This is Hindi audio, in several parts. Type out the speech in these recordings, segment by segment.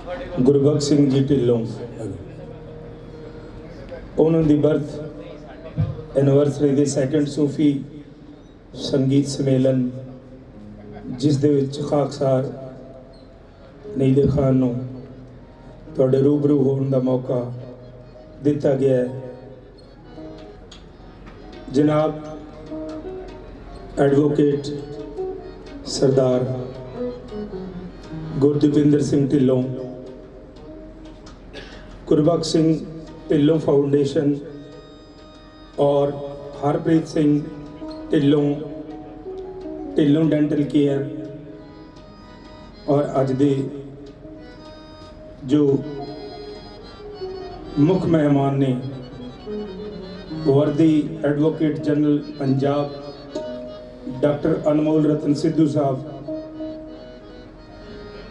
ਗੁਰਬਖਸ਼ ਸਿੰਘ ਜੀ ਢਿੱਲੋਂ ਉਹਨਾਂ ਦੀ ਬਰਥ ਐਨਵਰਸਰੀ ਦੇ ਸੈਕੰਡ ਸੂਫੀ ਸੰਗੀਤ ਸੰਮੇਲਨ ਜਿਸ ਦੇ ਵਿੱਚ ਖਾਕਸਾਰ ਨੀਲੇ ਖਾਨ ਨੂੰ ਤੁਹਾਡੇ ਰੂਬਰੂ ਹੋਣ ਦਾ ਮੌਕਾ ਦਿੱਤਾ ਗਿਆ ਹੈ। ਜਨਾਬ ਐਡਵੋਕੇਟ ਸਰਦਾਰ ਗੁਰਦਿਪਿੰਦਰ ਸਿੰਘ ਢਿੱਲੋਂ ਗੁਰਬਖਸ਼ ਸਿੰਘ ਢਿੱਲੋਂ फाउंडेशन और हरप्रीत सिंह ढिल्लों डेंटल केयर और अज दे जो मुख मेहमान ने वर्दी advocate general Punjab doctor Anmol Ratan Sidhu साहब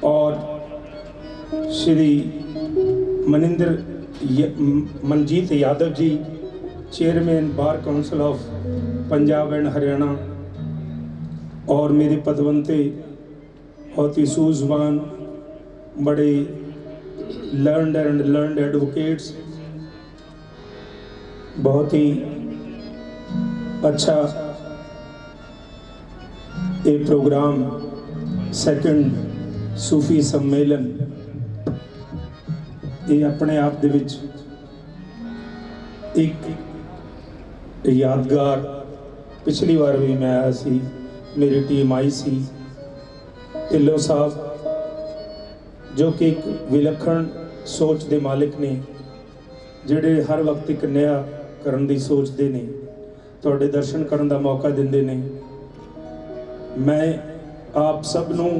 और Shri Manjeet Yadav ji chairman bar council of Punjab and Haryana और मेरे पदवंते बहुत ही सूझवान बड़े लर्नड एडवोकेट्स, बहुत ही अच्छा ये प्रोग्राम सेकंड सूफी सम्मेलन ये अपने आप दे विच एक यादगार। पिछली बार भी मैं आया सी, मेरी टीम आई सी। ढिल्लों साहब जो कि एक विलखण सोच के मालिक ने, जिहड़े हर वक्त एक नया करन दी सोचते ने, तुहाडे दर्शन करन दा मौका दिंदे ने। मैं आप सब नूं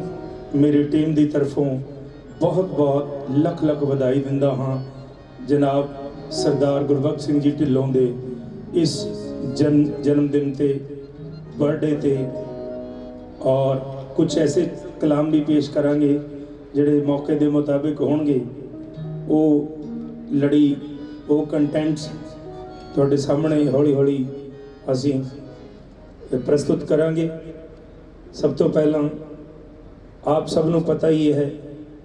मेरी टीम की तरफों बहुत बहुत लख वधाई दिंदा हाँ। जनाब सरदार गुरबख्श सिंह जी ढिल्लों दे इस जन्मदिन ते बर्थडे ते और कुछ ऐसे कलाम भी पेश करांगे जिहड़े मौके दे मुताबिक होणगे। वो लड़ी वो कंटेंट्स तुहाडे सामने हौली हौली असीं प्रस्तुत करांगे। सब तो पहला आप सबनों पता ही है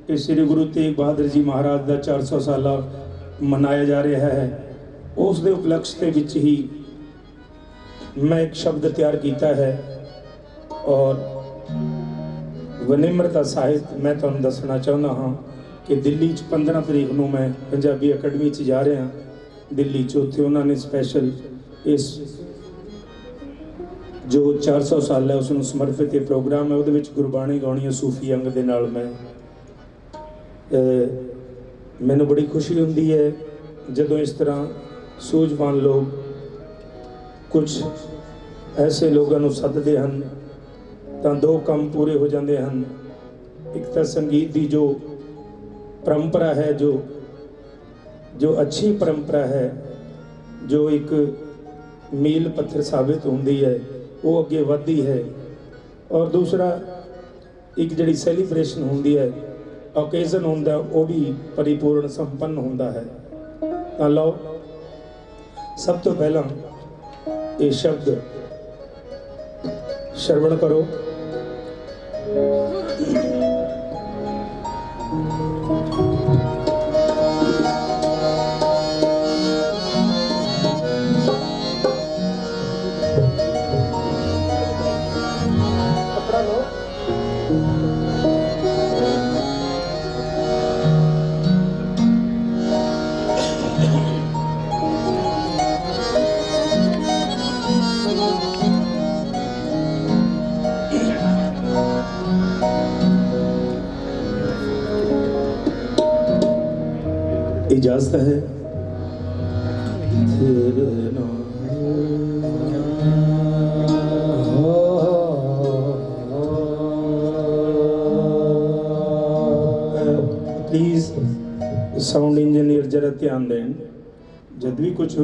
कि श्री गुरु तेग बहादुर जी महाराज का 400 साला मनाया जा रहा है। उस दे उपलक्ष्य के विच ही मैं एक शब्द तैयार किया है और विनिम्रता साहित मैं तुहानूं दसना चाहुंदा हाँ कि दिल्ली 15 तरीक नूं मैं पंजाबी अकैडमी जा रहा दिल्ली उत्थे उन्होंने स्पैशल इस जो 400 साल है उसनूं समर्पित ये प्रोग्राम है। उहदे विच गुरबाणी गाउणी सूफी अंग दे नाल मैं मैनूं बड़ी खुशी हुंदी है जदों इस तरह सूझवान लोग कुछ ऐसे लोगों को सदते हैं तो दो काम पूरे हो जाते हैं। एक तो संगीत की जो परंपरा है, जो अच्छी परंपरा है, जो एक मील पत्थर साबित होती है, वो अगे बढ़ती है। और दूसरा एक जी सैलीब्रेशन होती है, ओकेजन होता वो भी परिपूर्ण संपन्न होता है। तो लो सब तो पहला ये शब्द श्रवण करो। इजाजत है प्लीज साउंड इंजीनियर जरा ध्यान दें, जब भी कुछ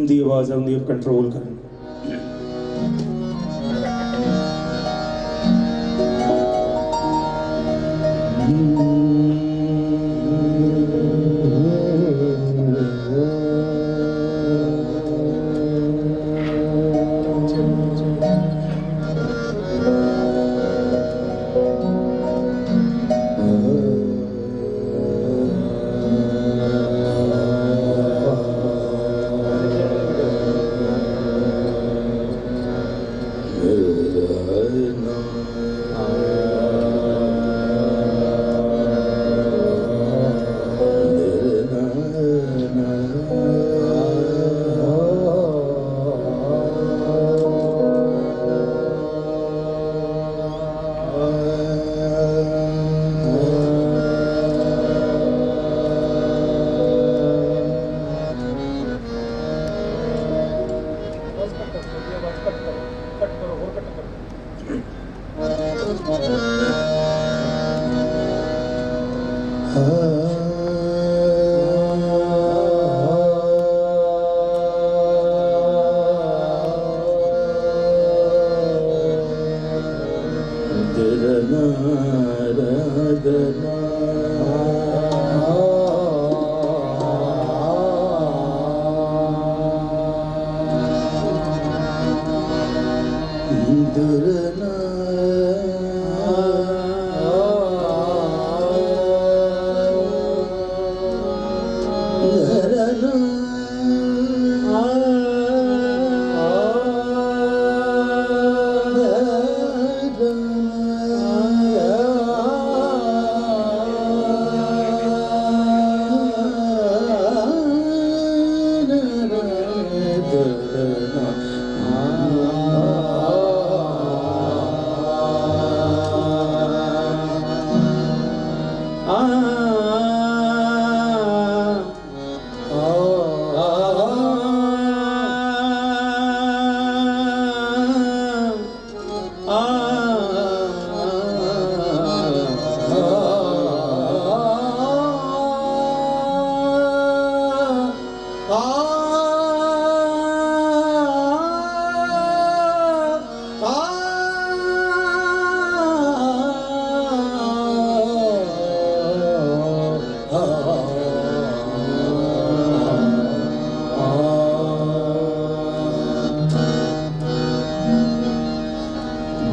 दी आवाज़ आती है कंट्रोल करें।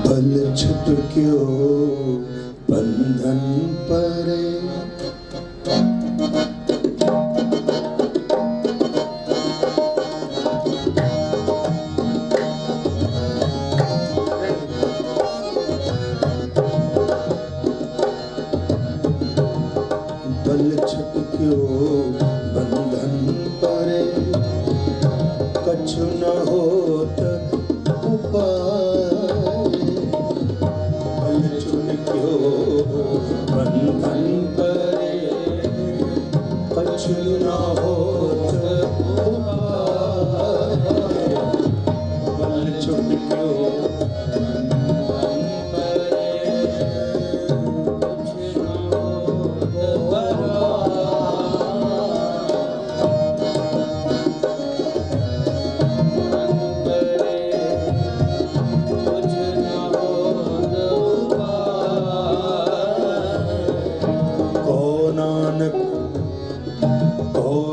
बल छुटक्यो बंधन परे बल छुटक्यो बंधन परे कछु न होत उपाय बल छुटक्यो बंधन परे कछु न होत उपाय बल छुटक्यो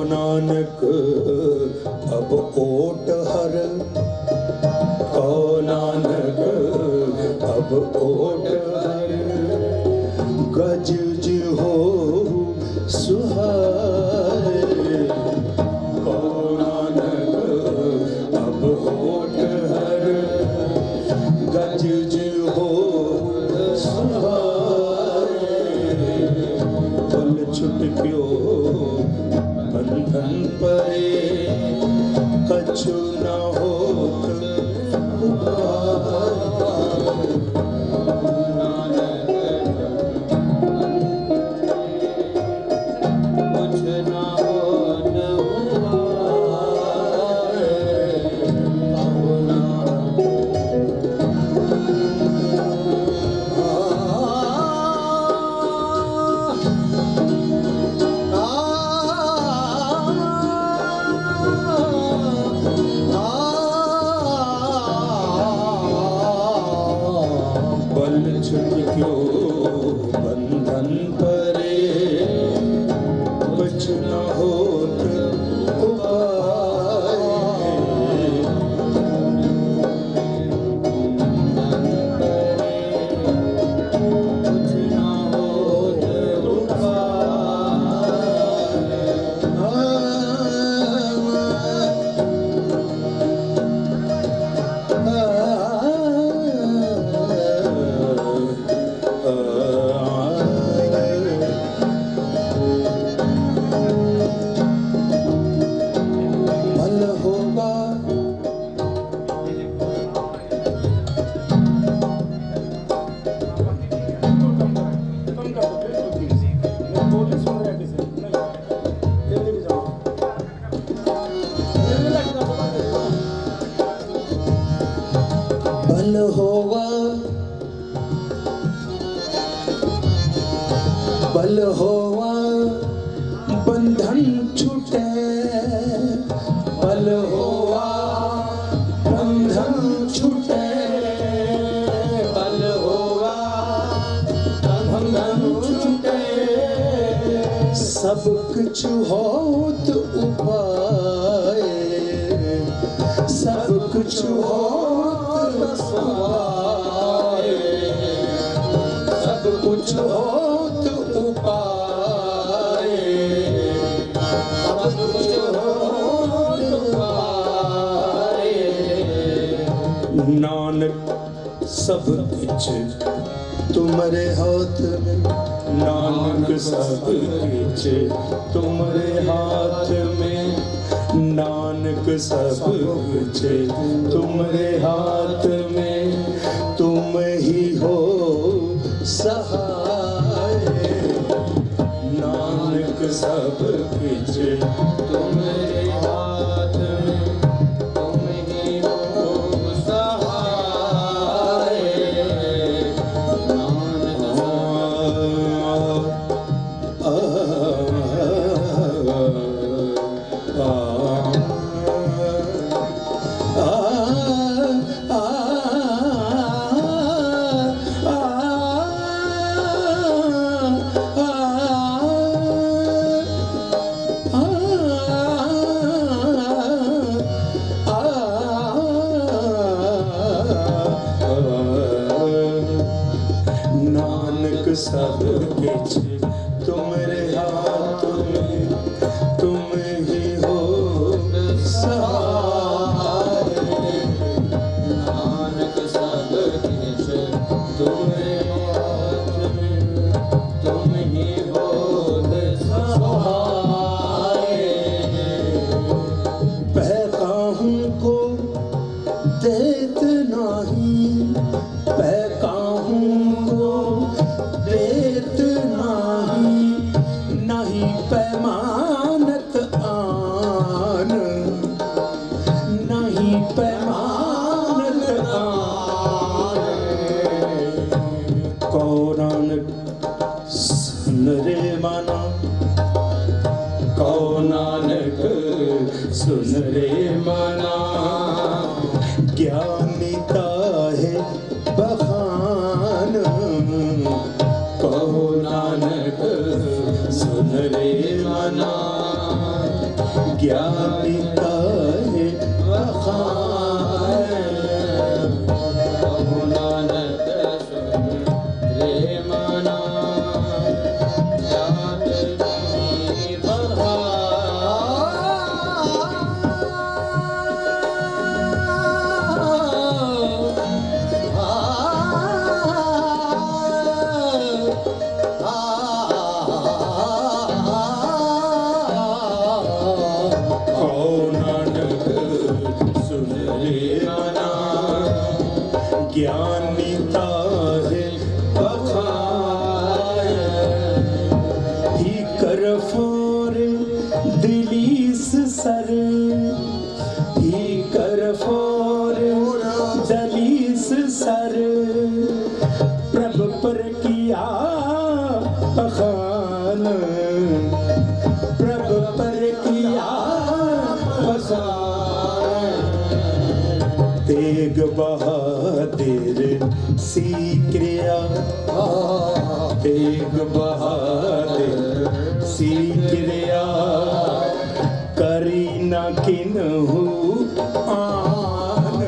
नानक अब ओट हर को नानक अब ओट हर गज हो सुहाय को नानक अब ओट हर गज हो सुहाय बल छुटक्यो बंधन परे कछु न होत पल होवा बंधन छूटे, पल होवा बंधन छूटे, पल होवा बंधन छूटे। सब कुछ होत उपाय, सब कुछ होत उपाय, सब कुछ होत उपाय, सब कुछ होत उपाय। नानक सब कुछ तुम्हारे हाथ में, नानक सब कुछ तुम्हारे हाथ में, नानक सब कुछ तुम्हारे हाथ में। तुम ही हो सहाय, नानक सब कुछ तुम्हारे हाथ में, तुम ही हो सहाय। नानक सब कुछ तुम्हारे हाथ में, तुम ही हो सहाय। नानक सब कुछ तुम्हारे हाथ में, तुम ही हो सहाय। पैकाहूं को देत नहीं, पैकाहूं को देत नहीं, नहीं पैमानत आन, नहीं पैमानत आन। कौनानक सुन रे मना, कौनानक सुन रे मना। ज्ञानिता है बखान, कहो नानक सुन रे मना, ज्ञानिता है बखान। कहो नानक सुन रे मना, ज्ञानिता है बखान। ही कर फोर दिलीस सर, ही कर फोर दलीस सर। प्रभ पर किया बखान, प्रभ पर किया बखान। तेग बहादुर सी क्रिया, तेग बहादुर सी क्रिया। करी न किन्हु आन,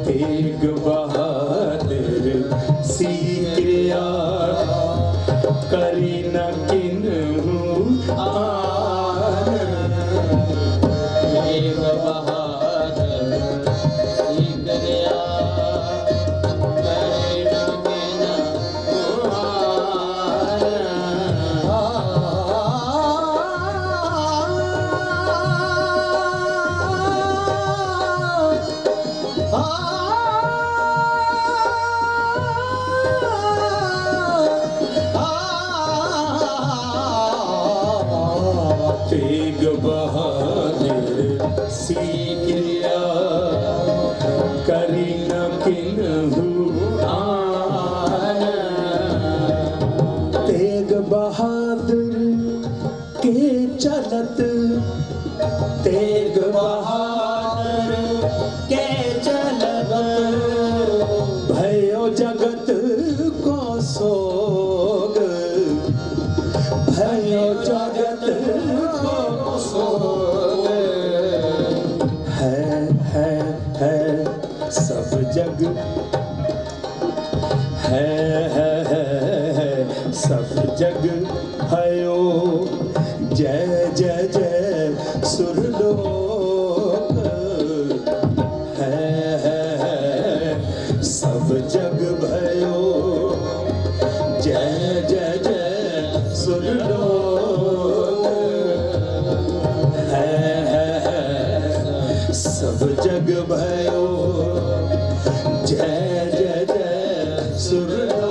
तेग बहादुर सी क्रिया। करी न किन्हु आन, तेग बहादुर तेग बहादुर सी क्रिया। करी न किन्हु आन, तेग बहादुर के चलत, तेग बहादुर के चलत, भयो जगत को सोग, भयो जगत को सोग। है सब जग, है सब जग भयो, जय जय जय सुरलोक। है सब जग भयो, जय जय जय सुरलोक। है सब जग भयो, जय जय जय सुरलोक।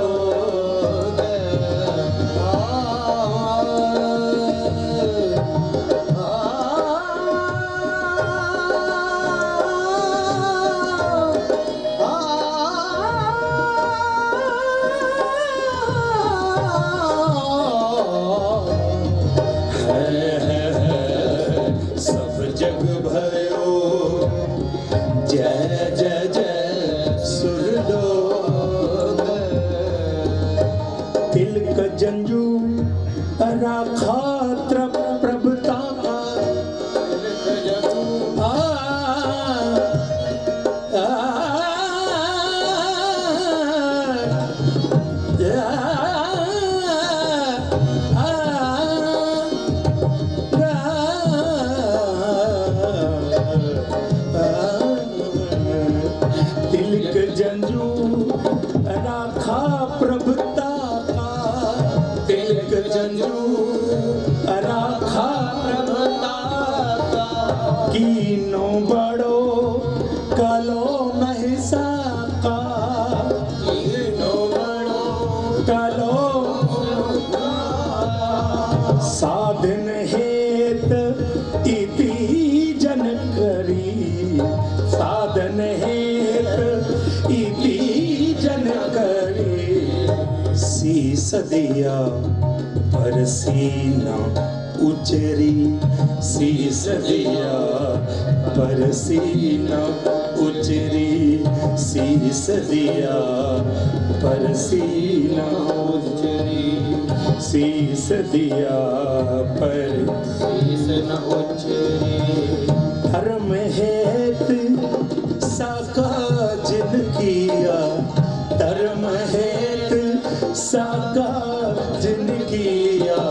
सब जग भयो, जय जय जय सुरलोक। तिलक जंजू राखा प्रभुता का, तिलक जंजू राखा प्रभुता का, तिलक जंजू राखा प्रभुता का। कीनो बड़ो कलो महिषा का, कीनो बड़ो कलो साधन हेत इति जन करी, साधन हेत इति जन करी। शीस दिया पर सीना उचरी, शीस दिया पर सीना उचरी, शीस दिया पर सीना उचरी, शीस दिया पर सीना उचरी। धर्म हेत साका जिन किया, धर्म हेत साका जिन किया।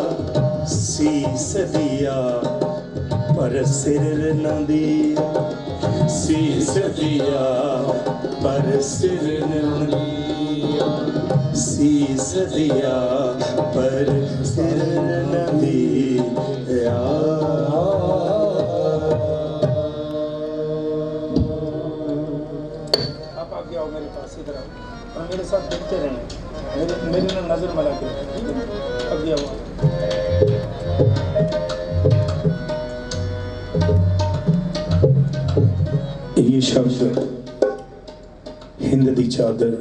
शीस दिया पर सिर न दिया, शीस दिया पर सिर न दिया, शीस दिया पर सिर न दिया। आप आगे आओ मेरे पास, इधर आओ और मेरे साथ देखते रहें, मेरी ना नजर मिला के, ठीक है? आगे आओ। ये शब्द हिंद दी चादर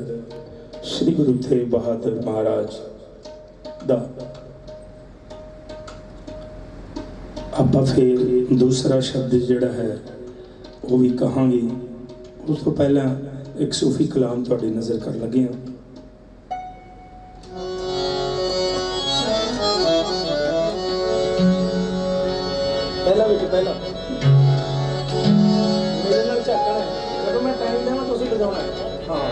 श्री गुरु तेग बहादुर महाराज दा। ਆਪਾਂ फिर दूसरा शब्द जिहड़ा है वो भी कहांगे, उस तो पहला एक सूफी कलाम तुहाडी नज़र कर लगे हैं। पहला मेरे नाल झटकना है, जब मैं टाइम देना तुसीं बजाउणा है। हाँ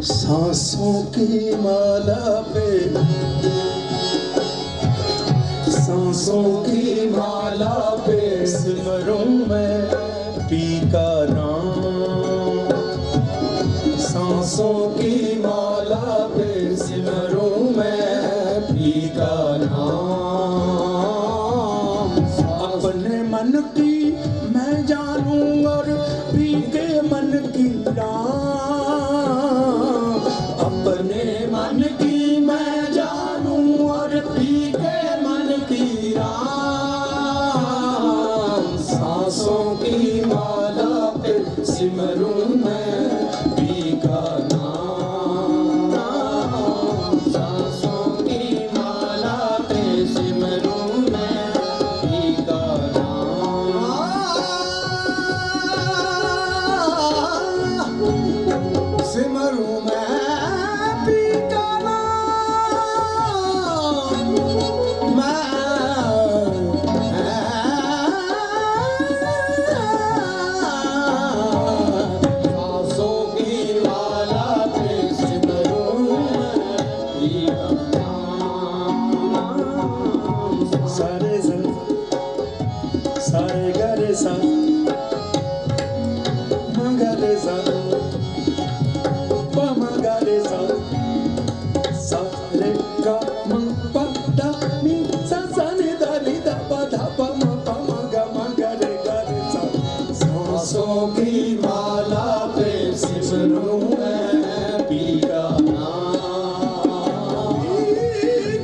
सांसों की माला पे, सांसों की माला पे सिमरूं मैं, पी का नाम, सांसों की माला पे सिमरूं मैं पी का नाम। अपने मन की मैं जानूं और पी के मन की राम, अपने मन की मैं जानूं और पी के मन की राम। सांसों की माला पे सिमरूं मैं पी का नाम। सांसों की माला पे सिमरूं मैं पी का नाम। सिमरूं मैं पी का नाम। सांसों की माला पे सिमरूं मैं पी का नाम। सारे सा सारे गरे सा मगरे सा पमगरे सा सारे गा म प द नि सा सा नि द नि द प ध प म प म ग म ग रे ग रे सा। सांसों की माला पे सिमरूं मैं पी का नाम।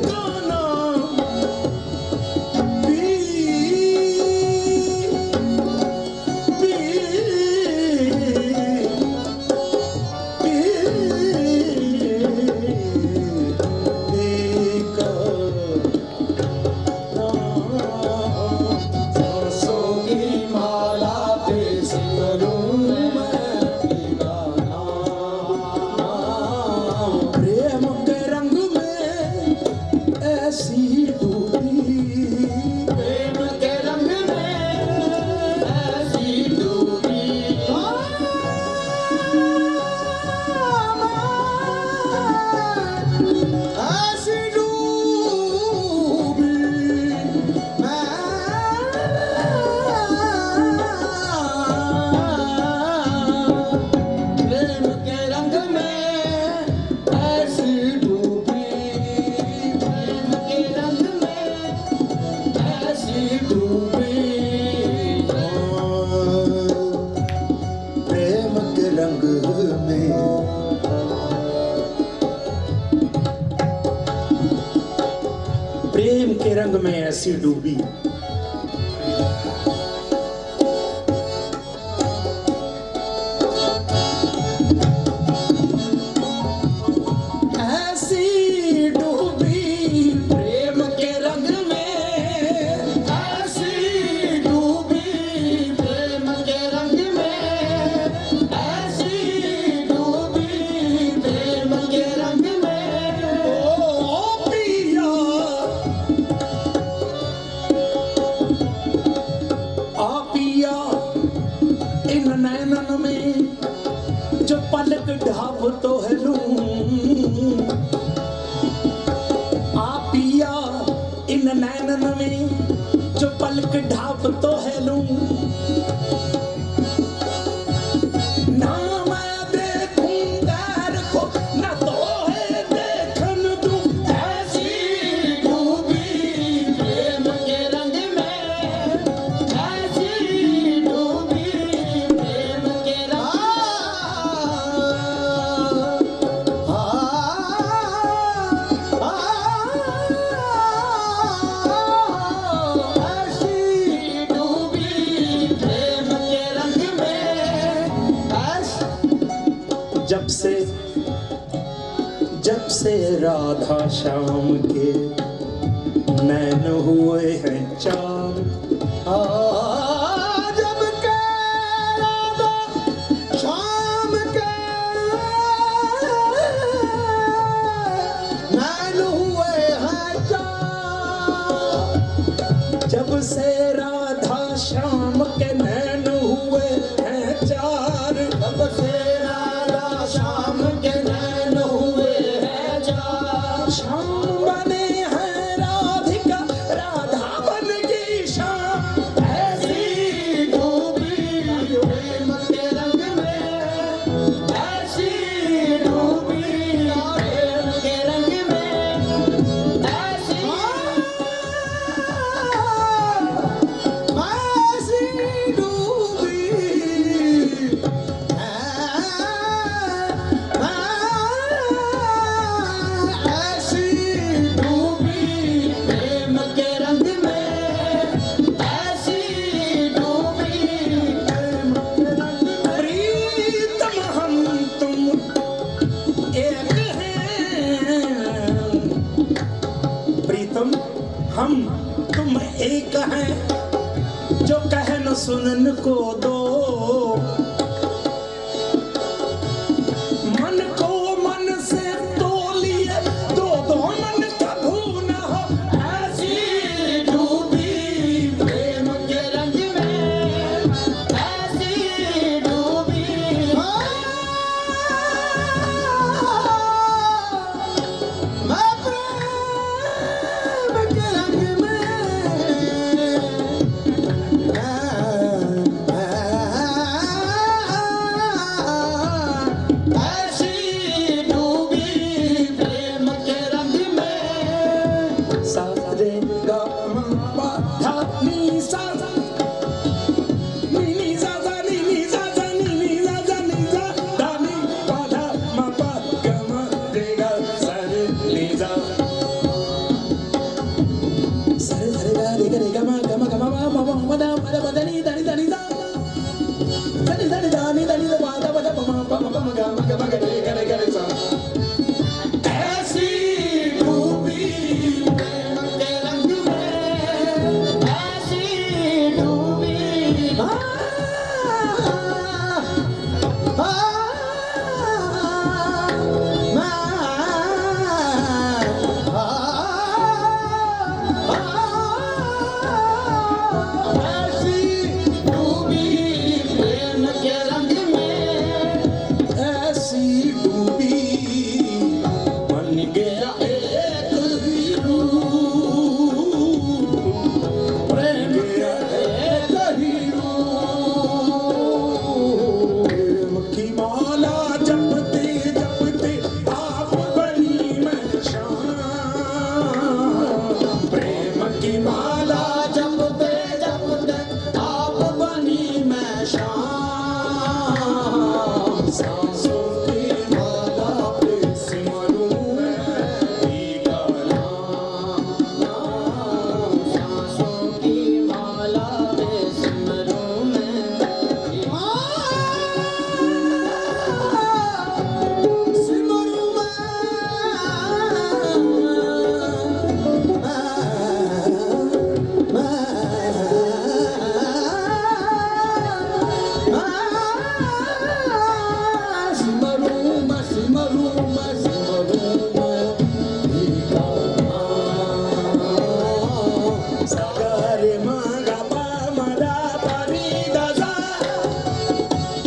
का नाम पी पी सांसों की माला पे सिमरूं मैं पी का नाम। प्रेम के रंग में ऐसी डूबी, प्रेम के रंग में ऐसी डूबी। ऐसी डूबी मैं प्रेम के रंग में ऐसी डूबी। प्रेम के रंग में ऐसी डूबी। प्रेम के रंग में प्रेम के रंग में ऐसी डूबी, ऐसी डूबी प्रेम के रंग में ऐसी डूबी। प्रेम के रंग में ऐसी डूबी। प्रेम के रंग में ओ पिया आ पिया इन नैनन में जो पलक ढाप तो है लूं, आ पिया इन नैनन में जो पलक ढाप तो है लूं, ना मैं देखूं गैर को ना तो है देखन दूं। ऐसी डूबी प्रेम के रंग में ऐसी डूबी प्रेम के रंग ऐसी डूबी प्रेम के रंग में ऐसी। जब से राधा श्याम के नैन हुए हैं चार, जब के राधा शाम के नैन हुए हैं चार। जब से राधा श्याम के नैन हुए हैं चार, जब से राधा शाम के नैन हुए हैं चार। श्याम बने हैं राधिका, राधा बन गई श्याम। प्रेम के रंग में ऐसी डूबी प्रेम के रंग में ऐसी डूबी ऐसी डूबी प्रेम के रंग में ऐसी डूबी प्रेम के रंग में प्रीतम हम तुम एक हैं, प्रीतम हम तुम एक हैं, जो कह न सुनन को दो, मन को मन से तोलिए दो दो मन कभू न हो ऐसी डूबी प्रेम के रंग में ऐसी डूबी मैं प्रेम के रंग में ऐसी डूबी प्रेम के रंग में सा रे गा मा पा धा नी सा नी नी सा सा नी नी सा सा नी नी सा सा नी सा धा नी पा धा मा पा गा मा रे गा सा रे नी सा सा रे गा रे गा रे गा मा मा मा मा धा मा धा नी धा नी धा नी धा सा नी धा नी धा नी धा नी धा मा धा मा धा मा गा मा गा रे गा रे सा ऐसी डूबी प्रेम के रंग में ऐसी डूबी ऐसी डूबी प्रेम के रंग में ऐसी डूबी बन गया एक हीरो प्रेम के एक हीरो प्रेम की माला जपते जपते आप बनी मैं शान प्रेम की माला जपते जपते आप बनी मैं शाम सांसों की माला पे सिमरूं मैं पीका सांसों की माला पे सिमरूं मैं सिमरूं सागरे मागा पा मदा पानी दासा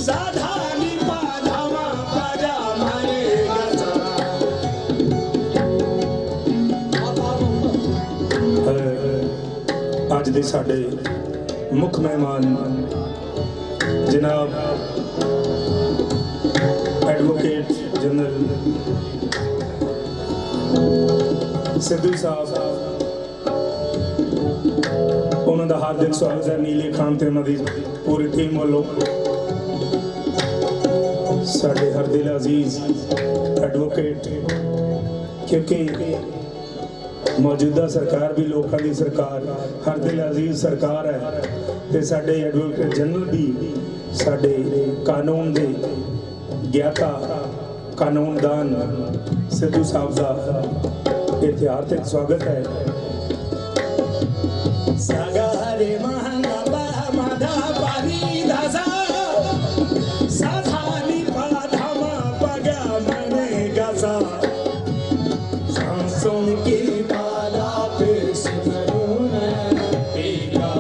साधा नी पा धामा पाजा मारे गसा ਅੱਜ ਦੇ ਸਾਡੇ ਮੁੱਖ ਮਹਿਮਾਨ ਜਨਾਬ ਐਡਵੋਕੇਟ ਜਨਰਲ ਸਿੱਧੂ ਸਾਹਿਬ ਉਹਨਾਂ ਦਾ ਹਾਰਦਿਕ ਸਵਾਗਤ ਹੈ ਨੀਲੇ ਖਾਨ ਤੇ ਉਹਨਾਂ ਦੀ ਪੂਰੀ ਟੀਮ ਵੱਲੋਂ ਸਾਡੇ ਹਰਦਿਲ ਅਜ਼ੀਜ਼ ਐਡਵੋਕੇਟ ਕਿਉਂਕਿ ਮੌਜੂਦਾ ਸਰਕਾਰ ਵੀ ਲੋਕਾਂ ਦੀ ਸਰਕਾਰ ਹਰਦਿਲ ਅਜ਼ੀਜ਼ ਸਰਕਾਰ ਹੈ ਤੇ ਸਾਡੇ ਐਡਵੋਕੇਟ ਜਨਰਲ ਵੀ ਸਾਡੇ ਕਾਨੂੰਨ ਦੇ ਗਿਆਤਾ ਕਾਨੂੰਨਦਾਨ ਸਿੱਧੂ ਸਾਹਿਬ ਦਾ ਇੱਥੇ ਹਾਰਦਿਕ ਸਵਾਗਤ ਹੈ सागरे महंगा पा माधा पानी दासा साधा नी पा धामा पगा मने गसा सांसों की माला पे सिमरूं मैं पीका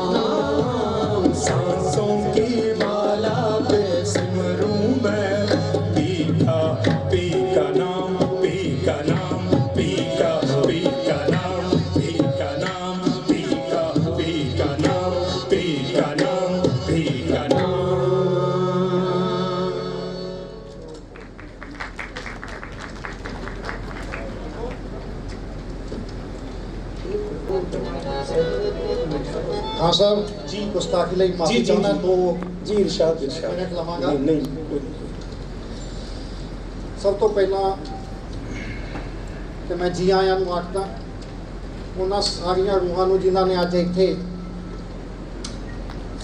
नाम सांसों की माला पे सिमरूं मैं पीका पीका नाम पीका नाम पीका पीका खान साहब जी। गुस्ताखी ਲਈ जी माफी जी चाहना तो जी इरशाद इरशाद मिनट लवांगा। नहीं नहीं कोई नहीं। ਸਭ ਤੋਂ ਪਹਿਲਾਂ ਤੇ ਮੈਂ ਜੀ ਆਇਆਂ ਨੂੰ ਆਖਦਾ ਉਹਨਾਂ ਸਾਰੀਆਂ ਰੂਹਾਂ ਨੂੰ ਜਿਨ੍ਹਾਂ ਨੇ ਅੱਜ ਇੱਥੇ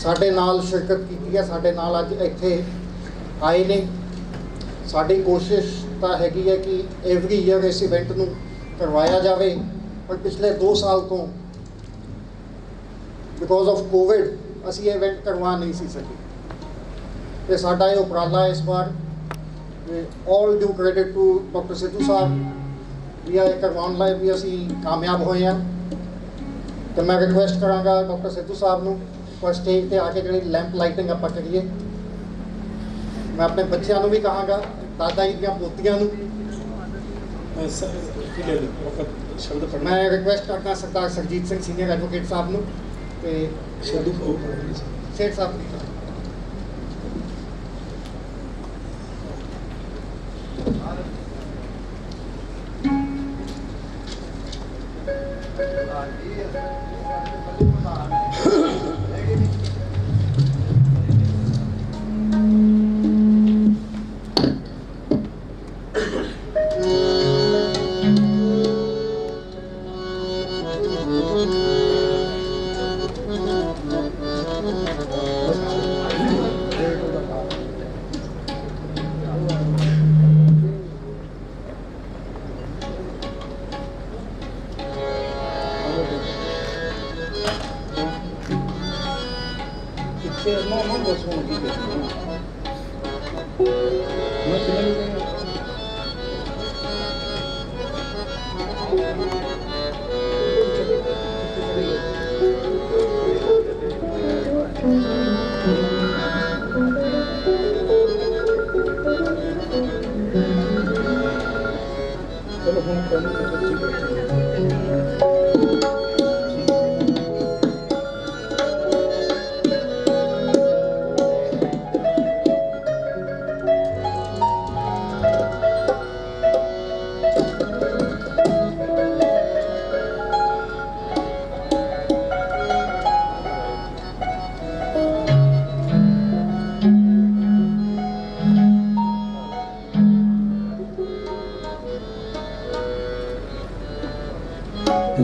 ਸਾਡੇ ਨਾਲ ਸ਼ਿਰਕਤ ਕੀਤੀ ਹੈ, ਸਾਡੇ ਨਾਲ ਅੱਜ ਇੱਥੇ ਆਏ ਨੇ। ਸਾਡੀ ਕੋਸ਼ਿਸ਼ ਤਾਂ ਹੈਗੀ ਹੈ ਕਿ ਐਵਰੀ ਈਅਰ ਇਸ ਇਵੈਂਟ ਨੂੰ ਕਰਵਾਇਆ ਜਾਵੇ, ਪਰ ਪਿਛਲੇ 2 ਸਾਲ ਤੋਂ ਬਿਕੋਜ਼ ਆਫ ਕੋਵਿਡ ਅਸੀਂ ਇਹ ਇਵੈਂਟ ਕਰਵਾ ਨਹੀਂ ਸੀ ਸਕੇ ਤੇ ਸਾਡਾ ਇਹ ਉਪਰਾਲਾ ਇਸ ਵਾਰ all due credit to Dr. Sidhu ਸਾਹਿਬ ਵੀ ਇਹ ਕਰਵਾਉਣ ਲਈ ਵੀ ਅਸੀਂ ਕਾਮਯਾਬ ਹੋਏ ਹਾਂ। ਤੇ ਮੈਂ ਰਿਕੁਐਸਟ ਕਰਾਂਗਾ ਡਾਕਟਰ ਸਿੱਧੂ ਸਾਹਿਬ ਨੂੰ ਪਰ ਸਟੇਜ ਤੇ ਆ ਕੇ ਜਿਹੜੀ ਲੈਂਪ ਲਾਈਟਿੰਗ ਆਪਾਂ ਕਰੀਏ। ਮੈਂ ਆਪਣੇ ਬੱਚਿਆਂ ਨੂੰ ਵੀ ਕਹਾਂਗਾ, ਦਾਦਾ ਜੀ ਦੀਆਂ ਪੋਤੀਆਂ ਨੂੰ शब्द पढ़ना ਮੈਂ ਰਿਕੁਐਸਟ ਕਰਦਾ ਸਰਦਾਰ ਸਰਜੀਤ ਸਿੰਘ ਸੀਨੀਅਰ ਐਡਵੋਕੇਟ ਸਾਹਿਬ ਨੂੰ ਤੇ शब्द को ਸੇਠ ਸਾਹਿਬ ਨੂੰ।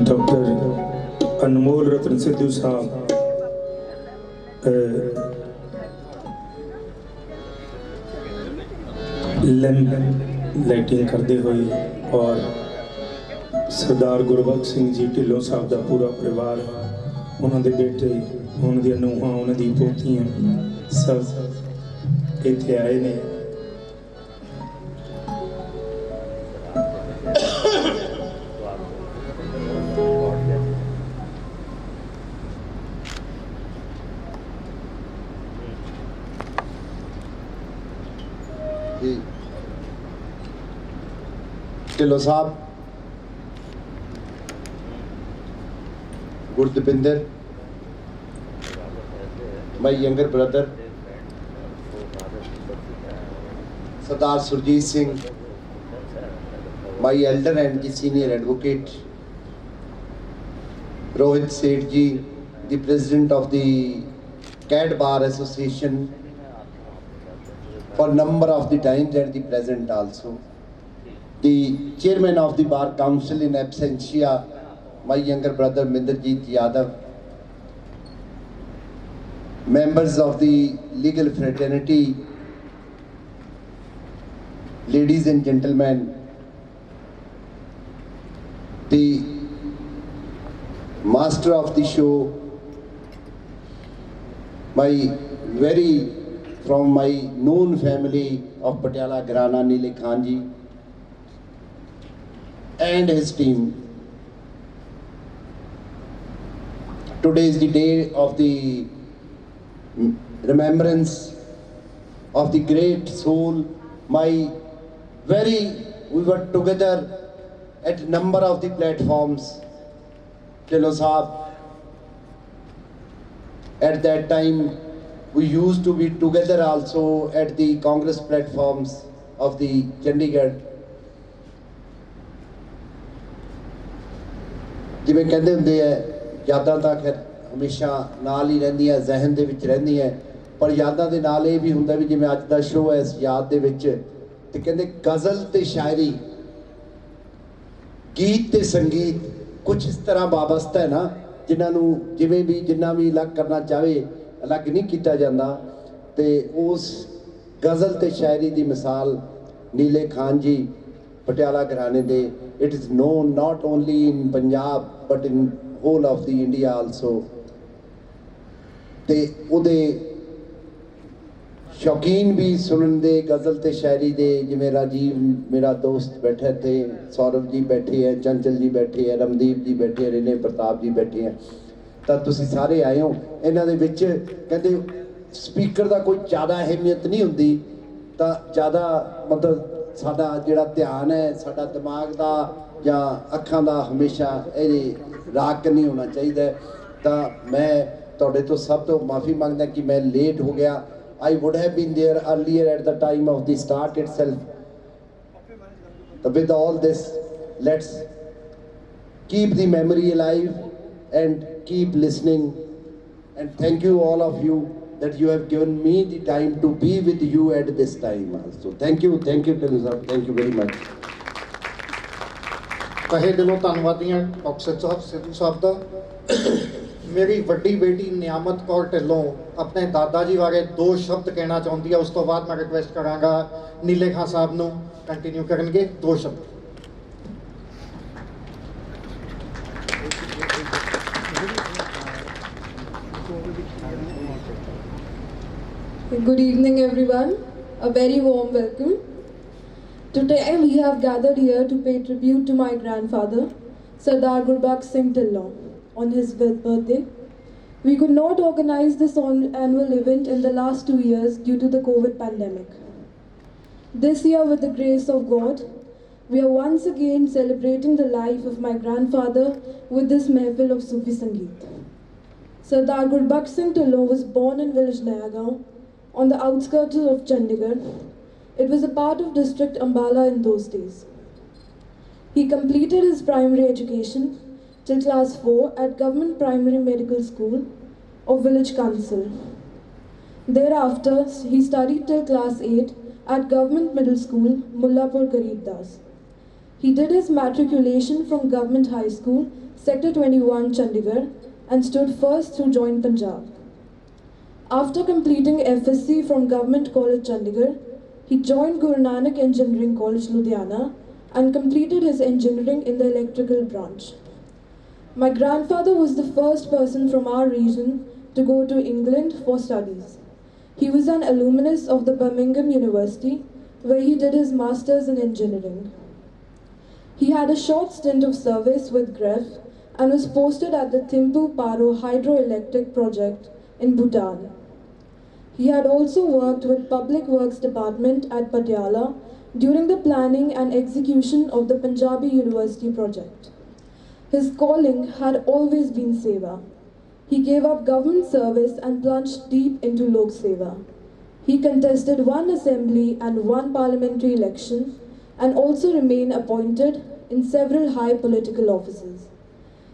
डॉक्टर अनमोल रतन सिद्धू साहब लैंप लाइटिंग करते हुए और सरदार गुरबख्श सिंह जी ढिल्लों साहब का पूरा परिवार, उन्होंने बेटे, उन्होंने नूहां, उन्होंने पोतियां सब इत्थे आए ने। ढिल्लों साहब, गुरदविंदर, my younger brother, Sardar Surjit Singh, my elder and senior advocate, Rohit Seth ji, the president of the CAT Bar Association for number of the times and the present also. The chairman of the Bar Council in absentia, my younger brother Minderjeet Yadav, members of the legal fraternity, ladies and gentlemen, the master of the show, from my known family of Patiala Grana, Nile Khan ji, and his team. Today is the day of the remembrance of the great soul. We were together at number of the platforms. Dhillon साहब, at that time we used to be together also at the Congress platforms of the Chandigarh. ਜਿਵੇਂ ਕਹਿੰਦੇ ਹੁੰਦੇ ਆ, ਯਾਦਾਂ ਤਾਂ ਖੈਰ ਹਮੇਸ਼ਾ ਨਾਲ ਹੀ ਰਹਿੰਦੀਆਂ, ਜ਼ਹਿਨ ਦੇ ਵਿੱਚ ਰਹਿੰਦੀਆਂ। ਪਰ ਯਾਦਾਂ ਦੇ ਨਾਲ ਇਹ ਵੀ ਹੁੰਦਾ ਵੀ ਜਿਵੇਂ ਅੱਜ ਦਾ ਸ਼ੋਅ ਹੈ ਇਸ ਯਾਦ ਦੇ ਵਿੱਚ, ਤੇ ਕਹਿੰਦੇ ਗਜ਼ਲ ਤੇ ਸ਼ਾਇਰੀ, ਗੀਤ ਤੇ ਸੰਗੀਤ ਕੁਝ ਇਸ ਤਰ੍ਹਾਂ ਵਾਬਸਤਾ ਹੈ ਨਾ, ਜਿਨ੍ਹਾਂ ਨੂੰ ਜਿਵੇਂ ਵੀ ਜਿੰਨਾ ਵੀ ਅਲੱਗ ਕਰਨਾ ਚਾਹੇ ਅਲੱਗ ਨਹੀਂ ਕੀਤਾ ਜਾਂਦਾ। ਤੇ ਉਸ ਗਜ਼ਲ ਤੇ ਸ਼ਾਇਰੀ ਦੀ ਮਿਸਾਲ ਨੀਲੇ ਖਾਨ ਜੀ ਪਟਿਆਲਾ ਘਰਾਣੇ ਦੇ। It is known not only in Punjab but in whole of the India also. ਤੇ ਉਹਦੇ ਸ਼ੌਕੀਨ ਵੀ ਸੁਣਨ ਦੇ ਗਜ਼ਲ ਤੇ ਸ਼ਾਇਰੀ ਦੇ, ਜਿਵੇਂ ਰਾਜੀਵ ਮੇਰਾ ਦੋਸਤ ਬੈਠਾ ਇੱਥੇ, ਸੌਰਵ ਜੀ ਬੈਠੇ ਹੈ, ਚੰਚਲ ਜੀ ਬੈਠੇ ਹੈ, ਰਮਦੀਪ ਜੀ ਬੈਠੇ ਹੈ, ਰਿਨੇ ਪ੍ਰਤਾਪ ਜੀ ਬੈਠੇ ਹੈ। ਤਾਂ ਤੁਸੀਂ ਸਾਰੇ ਆਏ ਹੋ। ਇਹਨਾਂ ਦੇ ਵਿੱਚ ਕਹਿੰਦੇ ਸਪੀਕਰ ਦਾ ਕੋਈ ਜ਼ਿਆਦਾ ਅਹਿਮੀਅਤ ਨਹੀਂ ਹੁੰਦੀ, ਤਾਂ ਜ਼ਿਆਦਾ ਮਤਲਬ ਸਾਡਾ ਜਿਹੜਾ ਧਿਆਨ ਹੈ, ਸਾਡਾ ਦਿਮਾਗ ਦਾ ਜਾਂ ਅੱਖਾਂ ਦਾ ਹਮੇਸ਼ਾ ਇਹਦੇ ਰਾਗ ਨਹੀਂ ਹੋਣਾ ਚਾਹੀਦਾ। ਤਾਂ ਮੈਂ ਤੁਹਾਡੇ ਤੋਂ ਸਭ ਤੋਂ ਮਾਫੀ ਮੰਗਦਾ ਕਿ ਮੈਂ ਲੇਟ ਹੋ ਗਿਆ। I would have been there earlier at the time of the start itself. But with all this, let's keep the memory alive and keep listening. And thank you all of you that you have given me the time to be with you at this time also. Thank you, Tinu sir. Thank you very much. ਤਹੇ ਦਿਲੋਂ ਧੰਨਵਾਦੀ ਹਾਂ ਡਾਕਟਰ ਸਿੱਧੂ ਸਾਹਿਬ ਦਾ। ਮੇਰੀ ਵੱਡੀ ਬੇਟੀ ਨਿਆਮਤ ਕੌਰ ਢਿੱਲੋਂ ਆਪਣੇ ਦਾਦਾ ਜੀ ਬਾਰੇ 2 ਸ਼ਬਦ ਕਹਿਣਾ ਚਾਹੁੰਦੀ ਹੈ। ਉਸ ਤੋਂ ਬਾਅਦ ਮੈਂ ਰਿਕੁਐਸਟ ਕਰਾਂਗਾ ਨੀਲੇ ਖਾਨ ਸਾਹਿਬ ਨੂੰ ਕੰਟੀਨਿਊ ਕਰਨਗੇ 2 ਸ਼ਬਦ। Good evening everyone, a very warm welcome. Today we have gathered here to pay tribute to my grandfather, Sardar Gurbakh Singh Dhillon, on his birthday. We could not organize this annual event in the last 2 years due to the COVID pandemic. This year, with the grace of God, we are once again celebrating the life of my grandfather with this mehfil of Sufi Sangeet. Sardar Gurbakh Singh Dhillon was born in village Nayagaon on the outskirts of Chandigarh. It was a part of district Ambala in those days. He completed his primary education till class 4 at Government Primary Medical School of Village Council. Thereafter, he studied till class 8 at Government Middle School, Mullapur Garib Das. He did his matriculation from Government High School, Sector 21, Chandigarh, and stood first through Joint Punjab. After completing FSc from Government College, Chandigarh, he joined Guru Nanak Engineering College, Ludhiana, and completed his engineering in the electrical branch. My grandfather was the first person from our region to go to England for studies. He was an alumnus of the Birmingham University, where he did his masters in engineering. He had a short stint of service with GREF and was posted at the Thimphu Paro hydroelectric project in Bhutan. He had also worked with Public Works Department at Patiala during the planning and execution of the Punjabi University project. His calling had always been Seva. He gave up government service and plunged deep into Lok Seva. He contested 1 assembly and 1 parliamentary election and also remained appointed in several high political offices.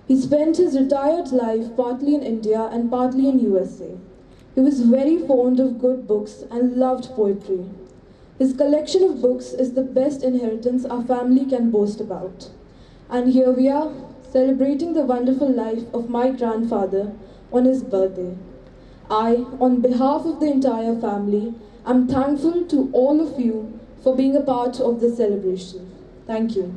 He spent his retired life partly in India and partly in USA. He was very fond of good books and loved poetry. His collection of books is the best inheritance our family can boast about. And here we are, celebrating the wonderful life of my grandfather on his birthday. I, on behalf of the entire family, am thankful to all of you for being a part of this celebration. Thank you.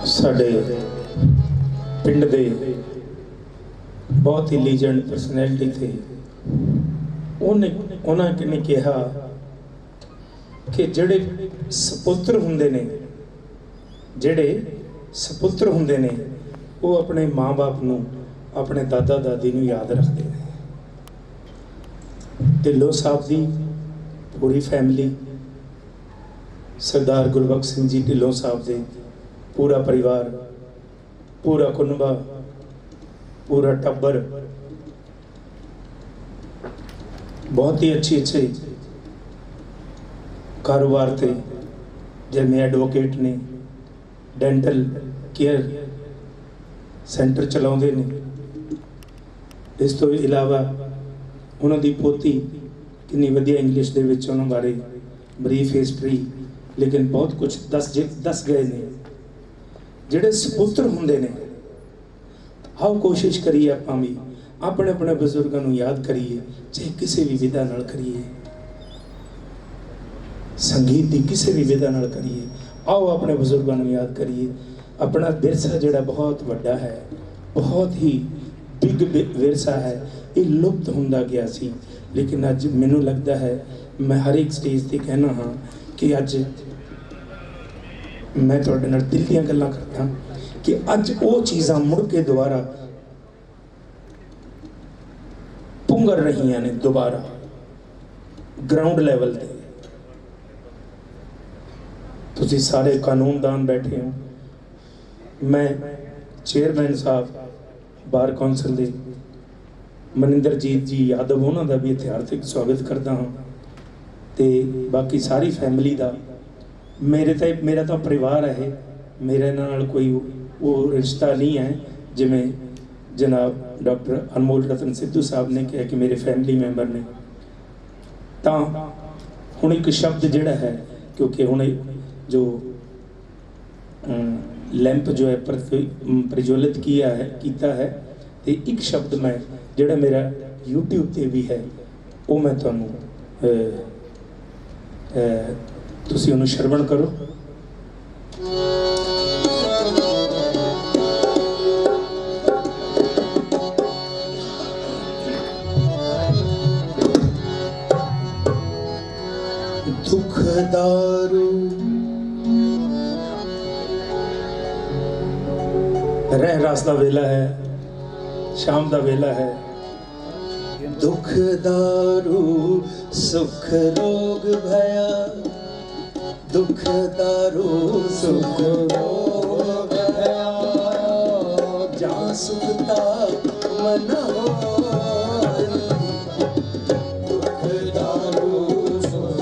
ਸਾਡੇ ਪਿੰਡ ਦੇ ਬਹੁਤ ਹੀ ਲੀਜੈਂਡ ਪਰਸਨੈਲਿਟੀ ਥੇ ਉਹਨਾਂ ਨੇ ਕਿਹਾ ਕਿ ਜਿਹੜੇ ਸਪੁੱਤਰ ਹੁੰਦੇ ਨੇ ਉਹ ਆਪਣੇ ਮਾਂ-ਬਾਪ ਨੂੰ ਆਪਣੇ ਦਾਦਾ ਦਾਦੀ ਨੂੰ ਯਾਦ ਰੱਖਦੇ ਨੇ। ਢਿੱਲੋਂ ਸਾਹਿਬ ਦੀ ਪੂਰੀ ਫੈਮਿਲੀ, ਸਰਦਾਰ ਗੁਰਬਖਸ਼ ਸਿੰਘ ਜੀ ਢਿੱਲੋਂ ਸਾਹਿਬ ਦੇ पूरा परिवार, पूरा कुनबा, पूरा टब्बर बहुत ही अच्छे कारोबार थे, जिमें एडवोकेट ने, डेंटल केयर सेंटर चलाते ने। इस तो इलावा उन्होंने पोती कितनी वधिया इंग्लिश दे विच उन्होंने बारे ब्रीफ हिस्टरी, लेकिन बहुत कुछ दस गए ने। जिहड़े सपुत्र हुंदे ने, आओ कोशिश करिए आपां भी अपने अपने बजुर्गों को याद करिए, चाहे किसी भी विधा नाल करिए, संगीत की किसी भी विधा नाल करिए। आओ अपने बजुर्गों को याद करिए। अपना विरसा जिहड़ा बहुत वड्डा है, बहुत ही बिग विरसा है, ये लुप्त होंदा गया सी। लेकिन अज मैनू लगता है, मैं हर एक स्टेज पर कहना हाँ कि अज मैं तुहाडे नाल दिल दीयां गल्लां करदा कि अज वो चीज़ां मुड़ के दोबारा पुंगर रही ने, दोबारा ग्राउंड लैवल पे। तुसी सारे कानूनदान बैठे हो, मैं चेयरमैन साहब बार कौंसल दे मनिंदरजीत जी यादव उन्हों का भी इत्थे हार्दिक स्वागत करता हाँ, तो बाकी सारी फैमिली का। मेरा तो परिवार है, मेरे नाल कोई वो रिश्ता नहीं है जिमें जनाब डॉक्टर अनमोल रतन सिद्धू साहब ने कहा कि मेरे फैमिली मैंबर ने। तो हुण एक शब्द जिहड़ा है, क्योंकि हुण जो लैंप जो है प्रज्वलित किया है, तो एक शब्द मैं जिहड़ा मेरा यूट्यूब पे भी है वो मैं तुहानूं तुसीं उहनूं श्रवण करो। दुख दारू रह रास दा वेला है, शाम दा वेला है। दुख दारू सुख रोग भया, दुख दारू सुख रोग भया, जहाँ सुखता मन होय। दुख दारू सुख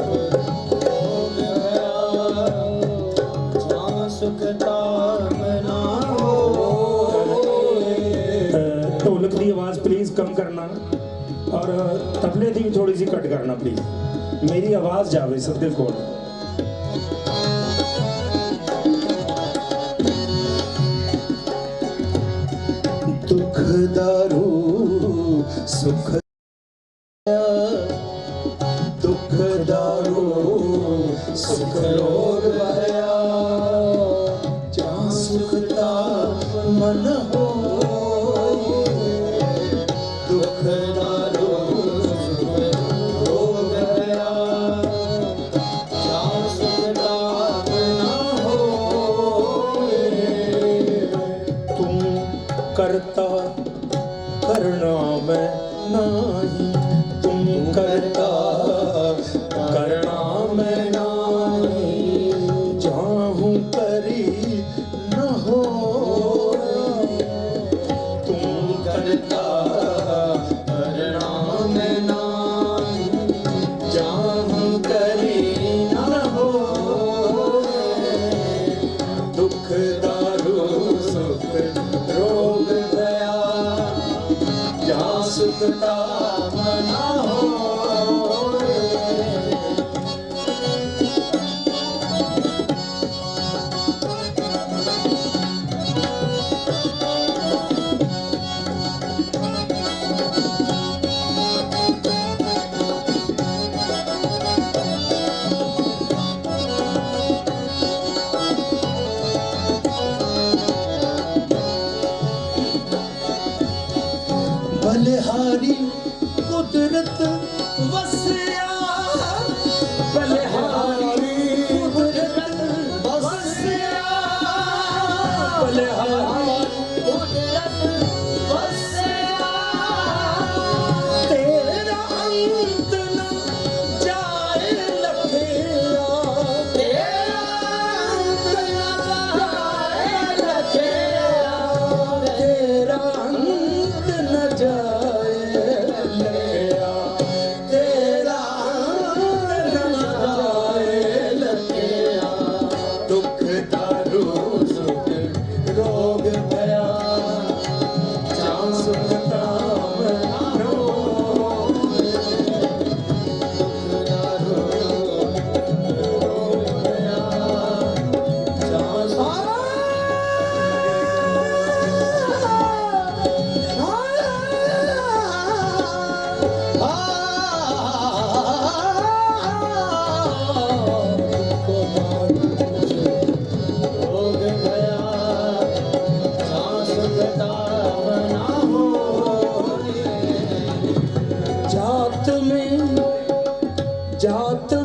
रोग भया, जहाँ सुखता मन होय। ढोलक की आवाज़ प्लीज़ कम करना और तबले की भी थोड़ी सी कट करना प्लीज, मेरी आवाज जावे सबके कोल। दुख दारू सुख, दुख दारू सुख रोग भया, जहाँ सुखता मन हो। दुख दारू करता करना मैं नाही, तुम करता करना मैं नाही, जाहूं करी न हो। तुम करता करना मैं नाही, जाहूं करी न हो। दुख दारू सुख रोग भया, जहाँ सुखता मना हो।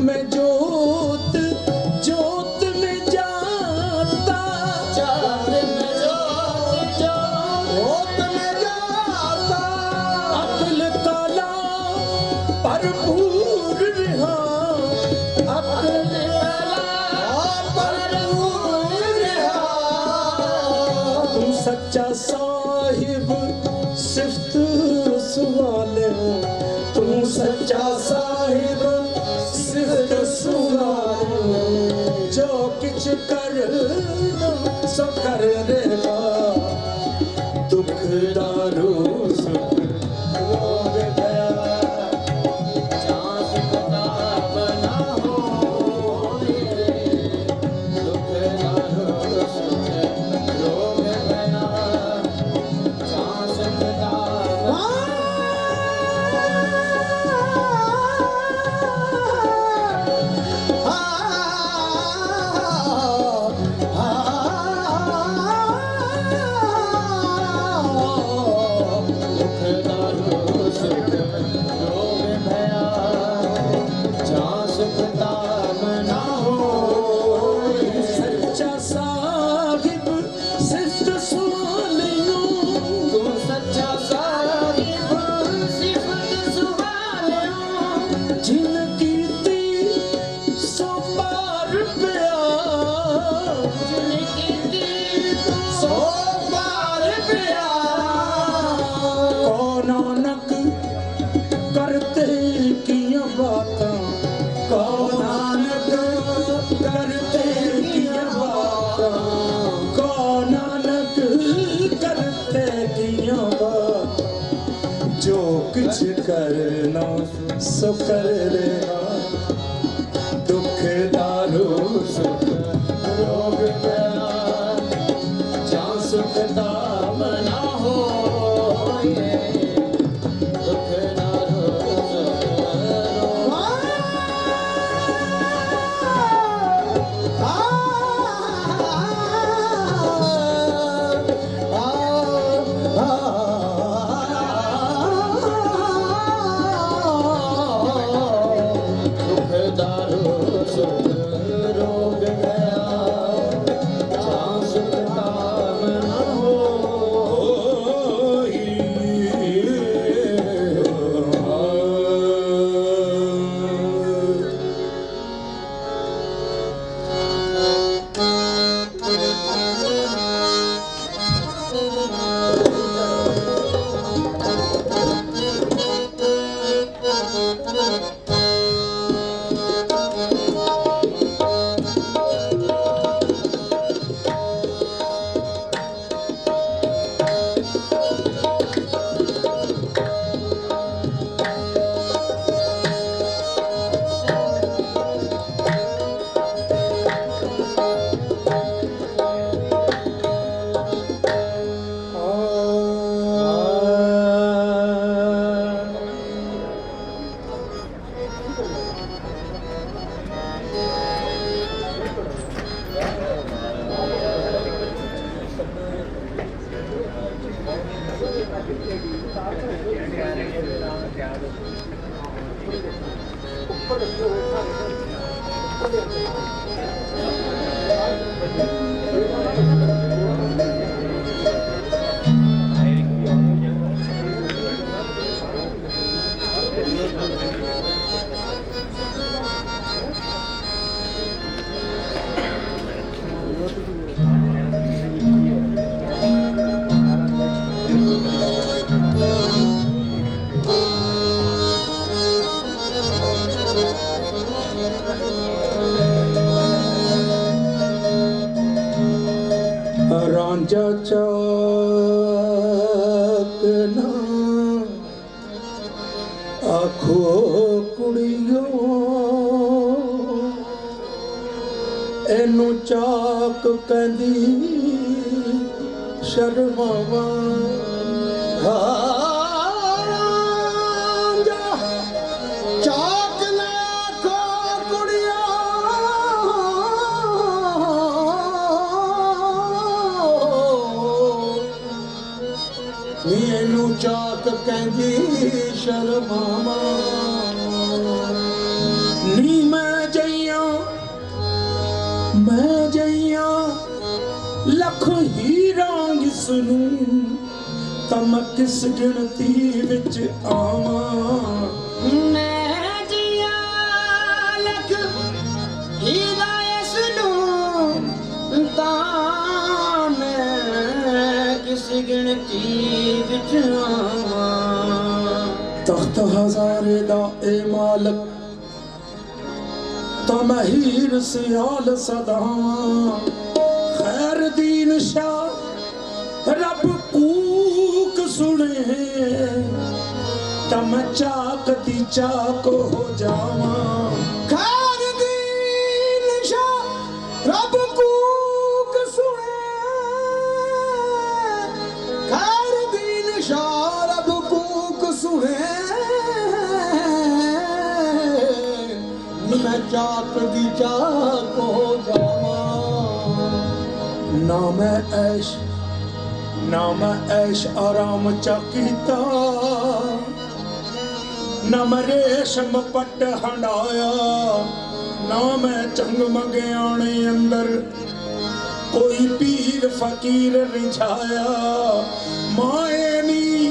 में जोत, जोत में जाता, जात में जोत, जोत में जाता, अकल काला भरपूर रहा, अकल कला भरपूर रहा। तू सच्चा साहिब सिफ्त सुवाले, तू सच्चा साहिब सिफ्त सुवाले, जो किछ कर सो कर देगा, दुख दारू सुख रोग गया, जहाँ सुखता बना होए, दुख दारू सुख रोग गया, जहाँ सुखता दुख दारू सुख रोग भया, जहाँ सुखता बना होए। सच्चा साहिब सिफ्त सुवालियों, तू सच्चा साहिब सिफत सुवालियों, जिनकी ती सो पार पिया, जिनकी दी सो पार पिया। कौ नानक करते किया बातां, कौ नानक करते किया बातां, कौ नानक करते किया बातां, जो कुछ करना सो कर लेगा, दुख दारू सुख रोग गया, जहाँ सुखता बना होए, दुख दारू सुख रोग। दुख दारू सुख रोग गया, जहाँ सुखता बना रांझा चाकना आखो कुड़ियो, एनू चाक कहंदी शर्मावा, चाक ने आखो कुड़िया, एनू चाक कहंदी शर्मावा, नी मैं ਲੱਖ ਹੀਰਾਂ ਇਸ ਨੂੰ ਤਾਂ ਮੈਂ ਕਿਸ ਗਿਣਤੀ ਵਿੱਚ ਆਵਾਂ। ਮੈਂ ਜੀਆ ਲੱਖ ਹੀਰਾ ਇਸ ਨੂੰ ਤਾਂ ਮੈਂ ਕਿਸ ਗਿਣਤੀ ਵਿੱਚ ਆਵਾਂ। ਤਖਤ ਹਜ਼ਾਰੇ ਦਾ ਏ ਮਾਲਕ ਤਾਂ ਮੈਂ ਹੀਰ ਸਿਆਲ ਸਦਾ ਖੈਰ ਦੀਨ ਸ਼ਾਹ ਰੱਬ ਕੂਕ ਸੁਣੇ ਤਾਂ ਮੈਂ ਚਾਕ ਦੀ ਚਾਕ ਹੋ ਜਾਵਾਂ। ਖੈਰ ਦੀਨ ਸ਼ਾਹ ਰੱਬ ਕੂਕ ਸੁਣੇ ਖੈਰ ਦੀਨ ਸ਼ਾਹ ਰੱਬ ਕੂਕ ਸੁਣੇ ਮੈਂ ਚਾਕ ਦੀ ਚਾਕ ਹੋ ਜਾਵਾਂ। ਨਾ ਮੈਂ ਐਸ਼ ਆਰਾਮ ਚਾ ਕੀਤਾ ਨਾ ਮੈਂ ਰੇਸ਼ਮ ਪੱਟ ਹੰਡਾਇਆ ਨਾ ਮੈਂ ਚੰਗ ਮੰਗਿਆਣੇ ਅੰਦਰ ਕੋਈ ਪੀਰ ਫਕੀਰ ਰਿਝਾਇਆ। ਮਾਏ ਨੀ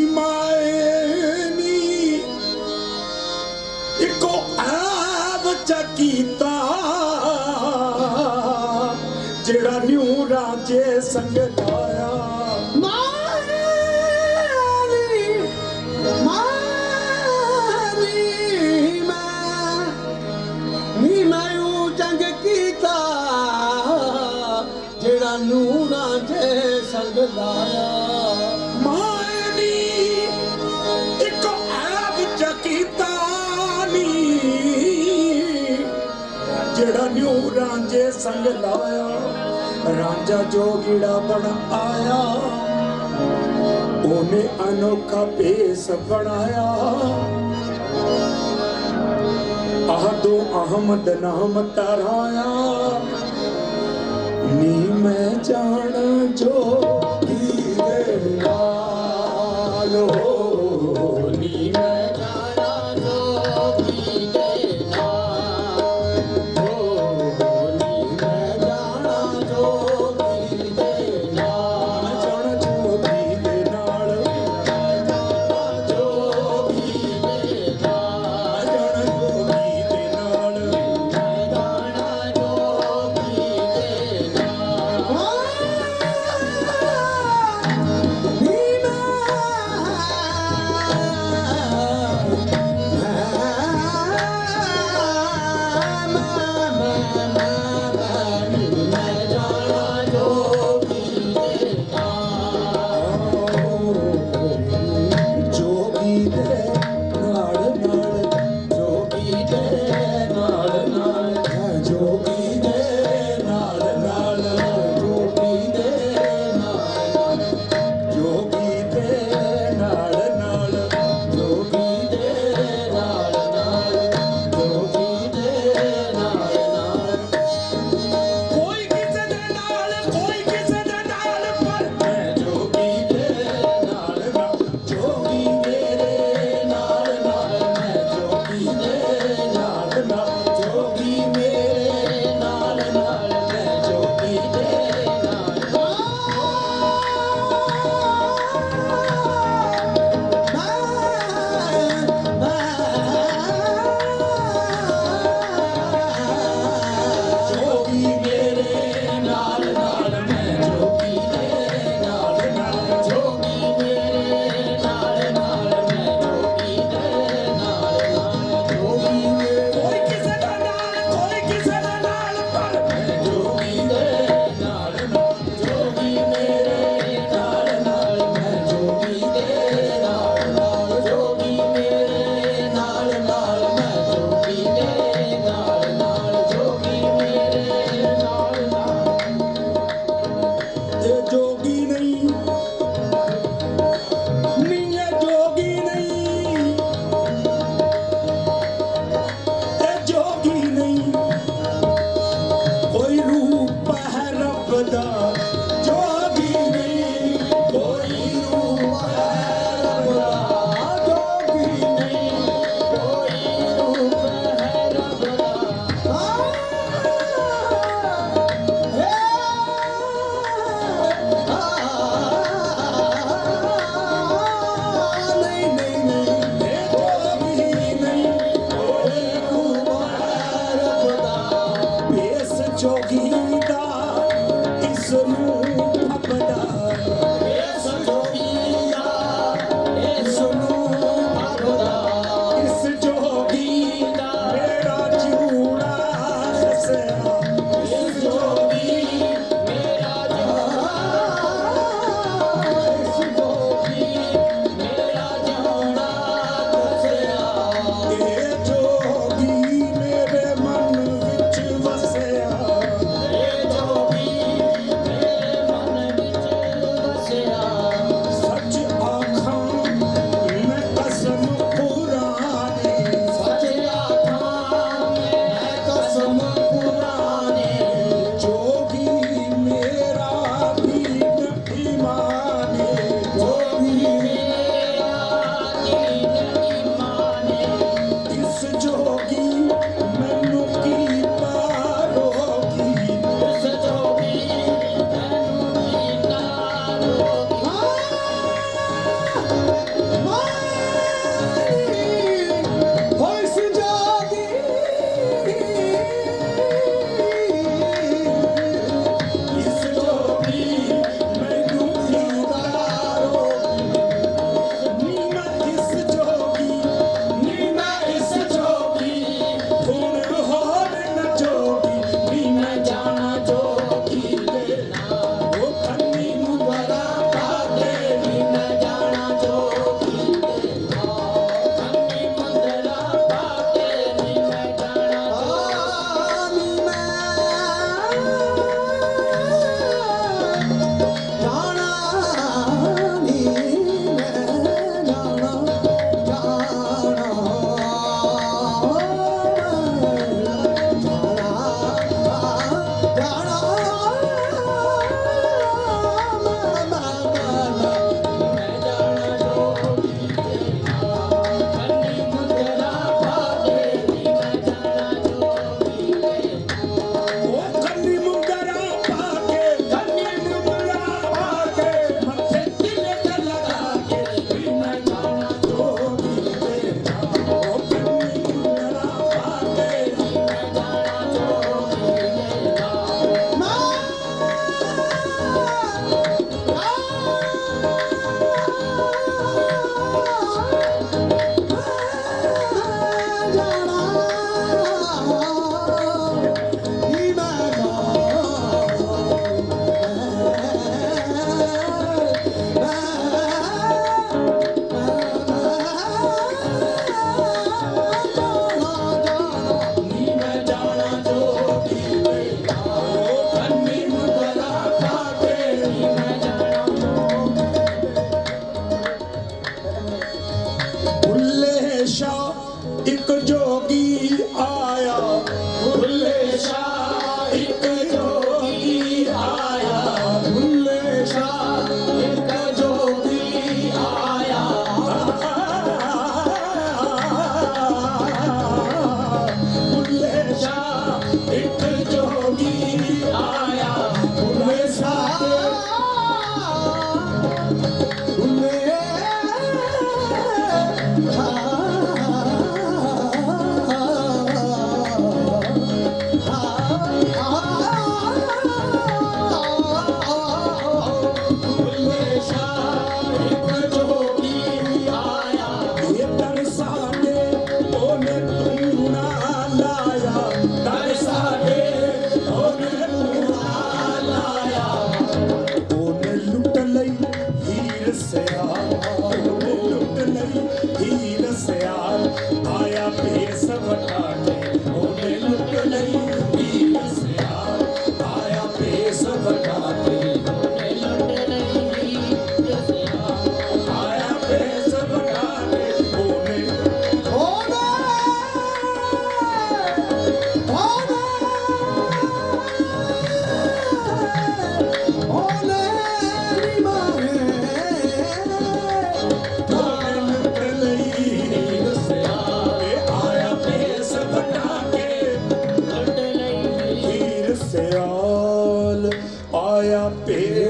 ਮਾਏ ਨੀ ਇੱਕੋ ਐਬ ਚਾ ਕੀਤਾ ਜਿਹੜਾ ਨਿਊ ਰਾਜੇ ਸੰਗ ਲਾਇਆ। ਮੈਂ ਚੰਗ ਕੀਤਾ ਜਿਹੜਾ ਨੂਰਾਂ ਦੇ ਸੰਗ ਲਾਇਆ। ਮਾਇਨੀ ਇੱਕ ਐਬ ਚ ਕੀਤਾ ਨੀ ਜਿਹੜਾ ਨਿਊ ਰਾਂਝੇ ਸੰਗ ਲਾਇਆ। ਰਾਂਝਾ ਜੋਗੀੜਾ ਬਣ ਆਇਆ ਉਹਨੇ ਅਨੋਖਾ ਭੇਸ ਬਣਾਇਆ। ਆਹਦੋ ਅਹਮਦ ਨਾਮ ਤਰਾਇਆ ਨੀ ਮੈਂ ਜਾਣਾ ਜੋਗੀ ਦੇ ਨਾਲ ਹੋ ਨੀ ਮੈਂ ਜਾਣਾ ਜੋਗੀ ਦੇ ਨਾਲ ਹੋ ਨੀ ਮੈਂ ਜਾਣਾ ਜੋਗੀ ਦੇ ਨਾਲ। ਮੈਂ ਜਾਣਾ ਜੋਗੀ ਦੇ ਨਾਲ ਜਾਣਾ ਜੋਗੀ ਦੇ ਨਾਲ ਜਾਣਾ ਜੋਗੀ ਦੇ ਨਾਲ ਜਾਣਾ ਜੋਗੀ ਦੇ ਨਾਲ।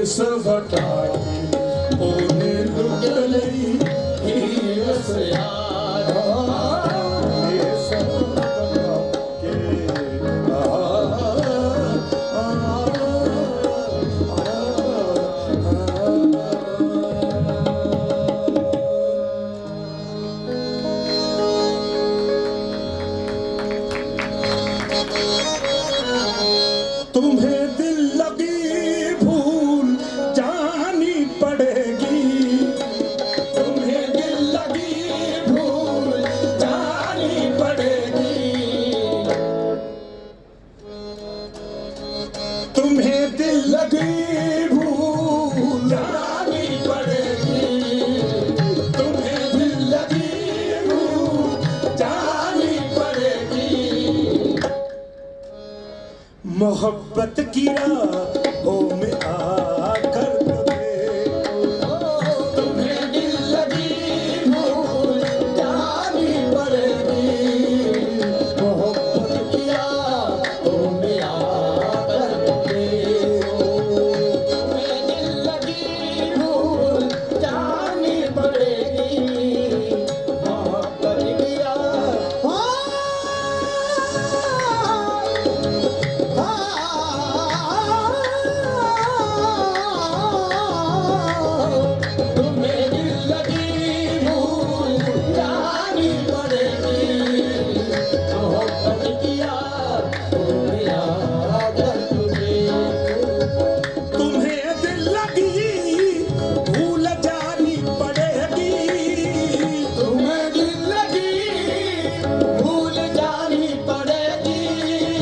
देस वटाई ओने लुट लई ही रसियारा देस वटा के तुम्हें दिल लगी भूल जानी पड़ेगी तुम्हें दिल लगी भूल जानी पड़ेगी तुम्हें दिल लगी भूल जानी पड़ेगी तुम्हें दिल लगी भूल जानी पड़ेगी मोहब्बत की राहों में आकर तुम्हें दिल लगी भूल जानी पड़ेगी मोहब्बत की राहों में आकर तुम्हें दिल लगी भूल जानी पड़ेगी मोहब्बत की राहों तुम्हें दिल लगी भूल जानी पड़ेगी मोहब्बत किया मेरा अगर तुम्हें दिल लगी भूल जानी पड़ेगी तुम्हें दिल लगी भूल जानी पड़ेगी तुम्हें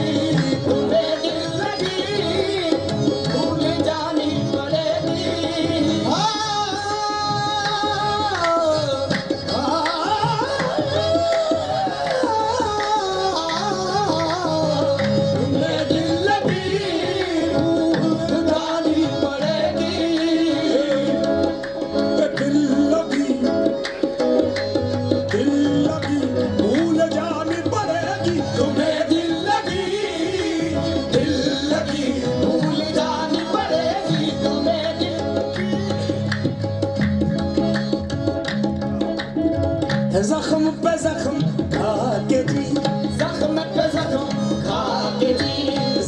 दिल लगी भूल जानी पड़ेगी तुम्हें दिल लगी भूल जानी पड़ेगी दिल लगी भूल जानी पड़ेगी तुम्हें दिल लगी भूल जानी पड़ेगी तुम्हें जख्म पे जख्म खा के जी जख्म पे जख्म खा के जी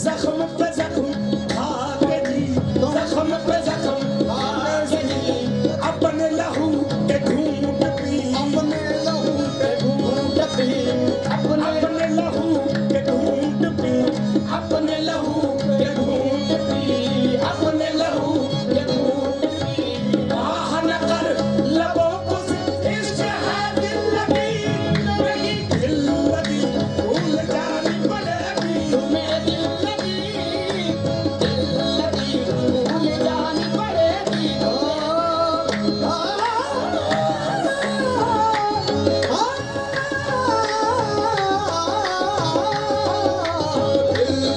जख्म पे जख्म खा के जी जख्म पे जख्म खा के जी अपने लहू के घूंट पी अपने लहू के घूंट पी अपने लहू के घूंट पी अपने लहू के घूंट पी अपने लहू के घूंट पी आह न कर लबों को इश्क है दिल लगी भूल जानी पड़ेगी तुम्हें दिल लगी भूल जानी पड़ेगी दिल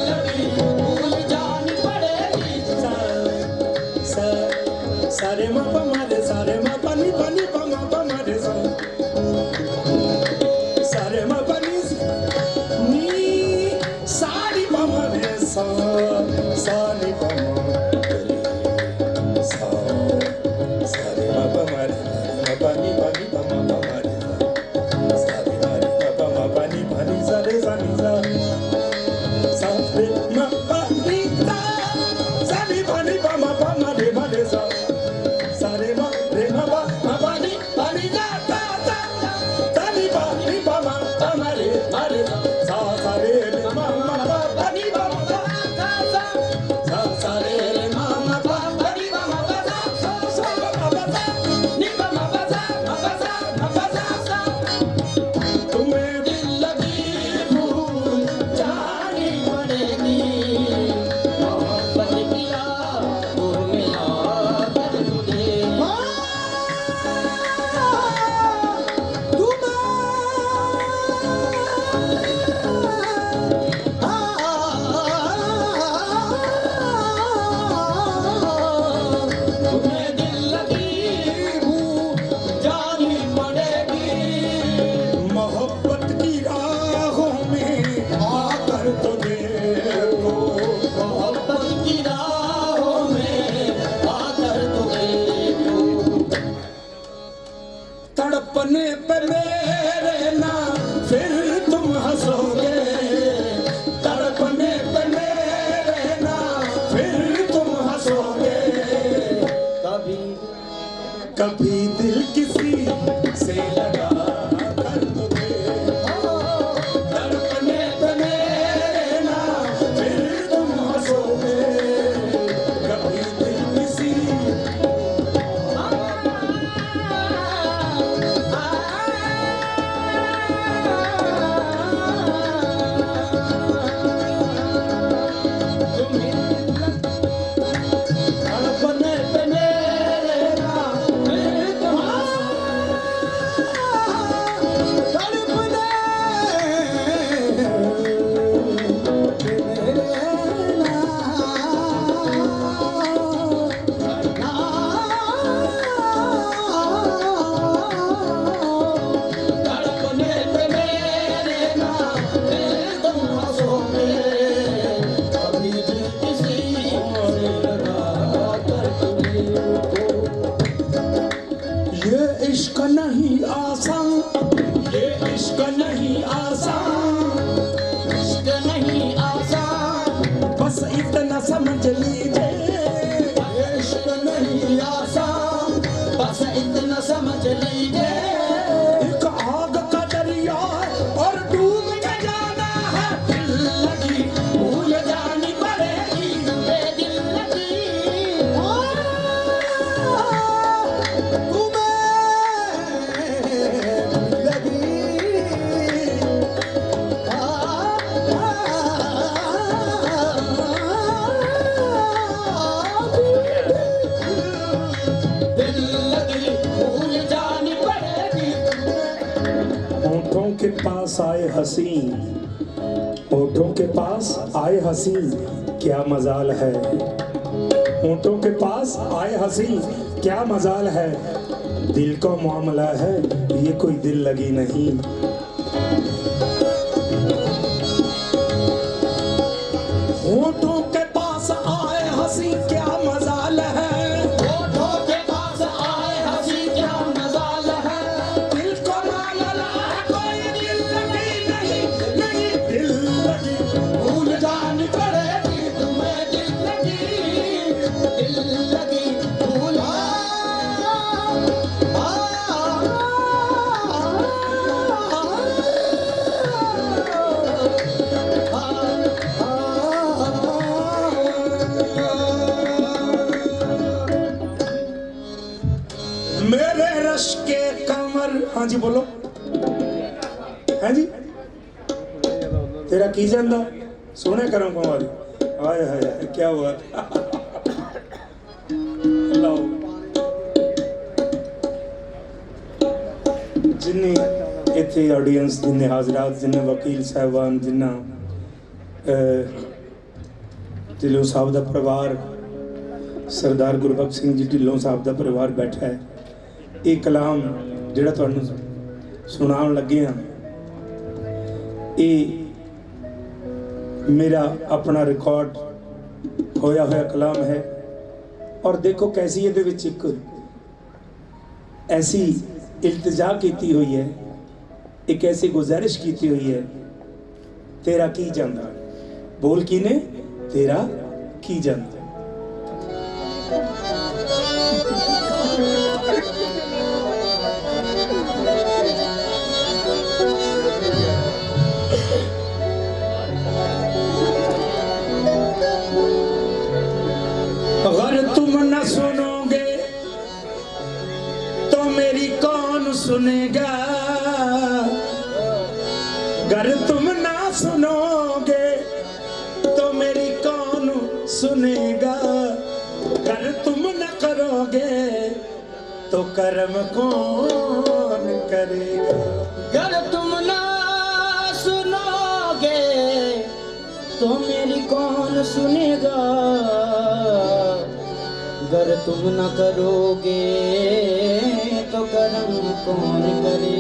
लगी भूल जानी पड़ेगी सारे मा पा मा रे सारे मा पा नी पा मा रे सा सारे मा पा नी सारी पा मा रे सा सानी पा मा सा सारे मा पा मा रे पा नी पा मा रे सा सारे मा रे पा नी सा रे सा नी सा सारे मा पा नी सा सानी पा रे सा सारे मा रे मा नी जा ता ता तानी पा मा रे सा सा रे रे मा पा नी सा सा सा सा रे रे मा पा नी सा सा सा नी मा सा तुम्हें दिल लगी भूल जा आए हंसी, होठों के पास आए हंसी, क्या मजाल है। होठों के पास आए हंसी, क्या मजाल है। दिल का मामला है, ये कोई दिल लगी नहीं। होठों के पास आए हंसी, क्या मजाल है। होठों के पास आए हंसी, क्या मजाल है। दिल को मामला है, कोई दिल लगी नहीं, नहीं दिल लगी। भूल जानी पड़ेगी तुम्हें दिल लगी भूल। मेरे रश के कमर। हाँ जी बोलो। हाँ जी तेरा की जांदा सोने करम कुमारी। हाय हाय हाय, क्या हुआ। लो जिन्नी इतने ऑडियंस, जिन्ने हाजरात, जिन्ने वकील साहबान, जिन्ना ढिल्लों साहब का परिवार, सरदार गुरबख्श सिंह जी ढिल्लों साहब का परिवार बैठा है। ये कलाम जिहड़ा तुहानूं सुनाउण लगे हाँ, ये मेरा अपना रिकॉर्ड होया होया कलाम है। और देखो कैसी ये विच एक ऐसी इल्तिजा की हुई है, एक ऐसी गुजारिश की हुई है। तेरा की जांदा, बोल की ने तेरा की जांदा। अगर तुम न सुनोगे तो मेरी कौन सुनेगा। अगर तुम ना सुनोगे तो मेरी कौन सुनेगा। अगर तुम न करोगे तो कर्म कौन करेगा। अगर तुम ना सुनोगे तो मेरी कौन सुनेगा। अगर तुम न करोगे तो कर्म कौन करे।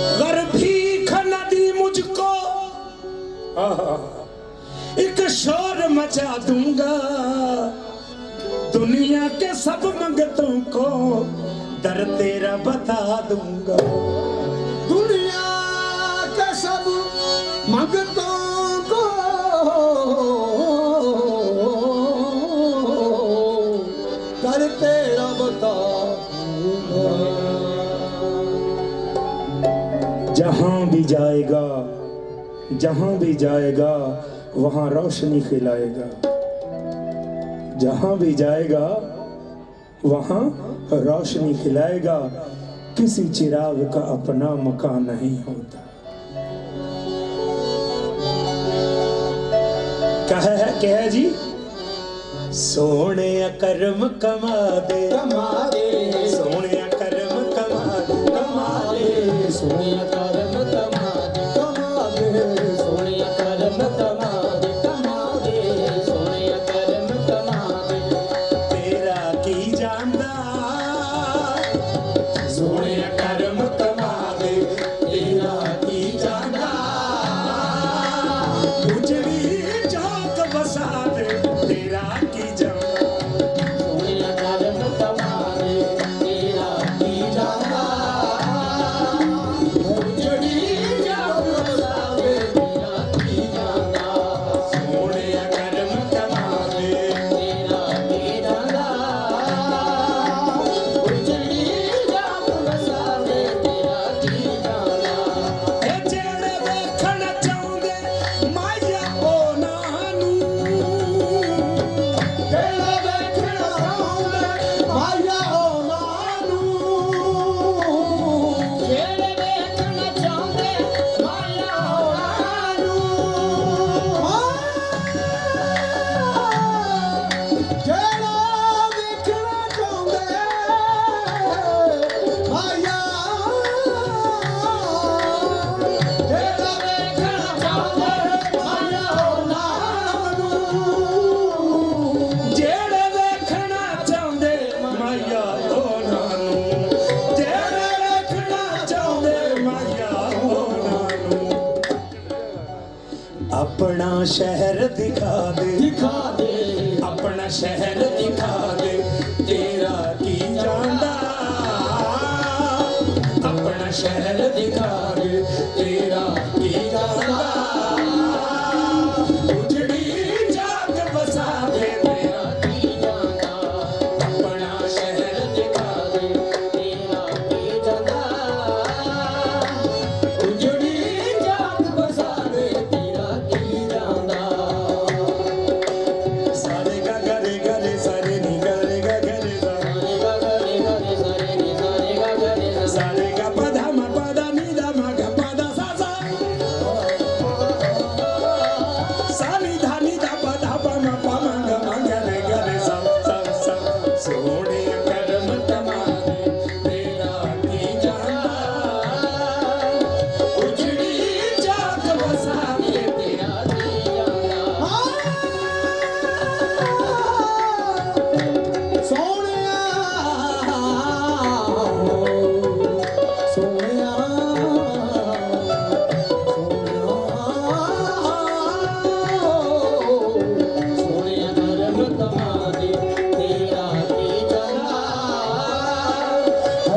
अगर भीख न दी मुझको एक शोर मचा दूंगा। दुनिया के सब मंगतों को दर तेरा बता दूंगा। दुनिया के सब मंगतों को कर तेरा बता दूंगा। जहां भी जाएगा, जहां भी जाएगा वहां रोशनी खिलाएगा। जहां भी जाएगा वहां रोशनी खिलाएगा। किसी चिराग का अपना मकान नहीं होता। क्या है जी। सोने कर्म कमा दे, कमा दे सोने कर्म कमा दे, कमा दे सोने कर्म कमा दे, कमा दे सोने कर्म कमा दे, कमा दे सोने कर्म कमा दे। तेरा की जांदा, सोने कर्म कमा दे, तेरा की जांदा। उजड़ी चौक बसा दे, तेरा की जांदा। सोने कर्म कमा दे, तेरा की जांदा। अपना शहर दिखा दे, दिखा दे अपना शहर दिखा दे, तेरा की जांदा। अपना शहर दिखा दे, तेरा की जांदा। उजड़ी जाग बसा दे, तेरा की जांदा। अपना शहर दिखा दे तेरा की जांदा। उजड़ी जाग बसा दे तेरा की जांदा। सारे गा गरे गरे सारे नी गरे गा गरे सा, सारे गा रे गा रे सारे नी सारे गा रे सा। सारे गा पधा मा पधा नी दा मा गा पधा सा सा, सानी धा नी दा पधा पा मा गा रे गरे सा सा सा। सोने करम तमारे तेरा की जांदा। उजड़ी जाग बसा दे, तेरा की जांदा। सोनिया सोनिया सोने करम तमारे तेरा की जांदा।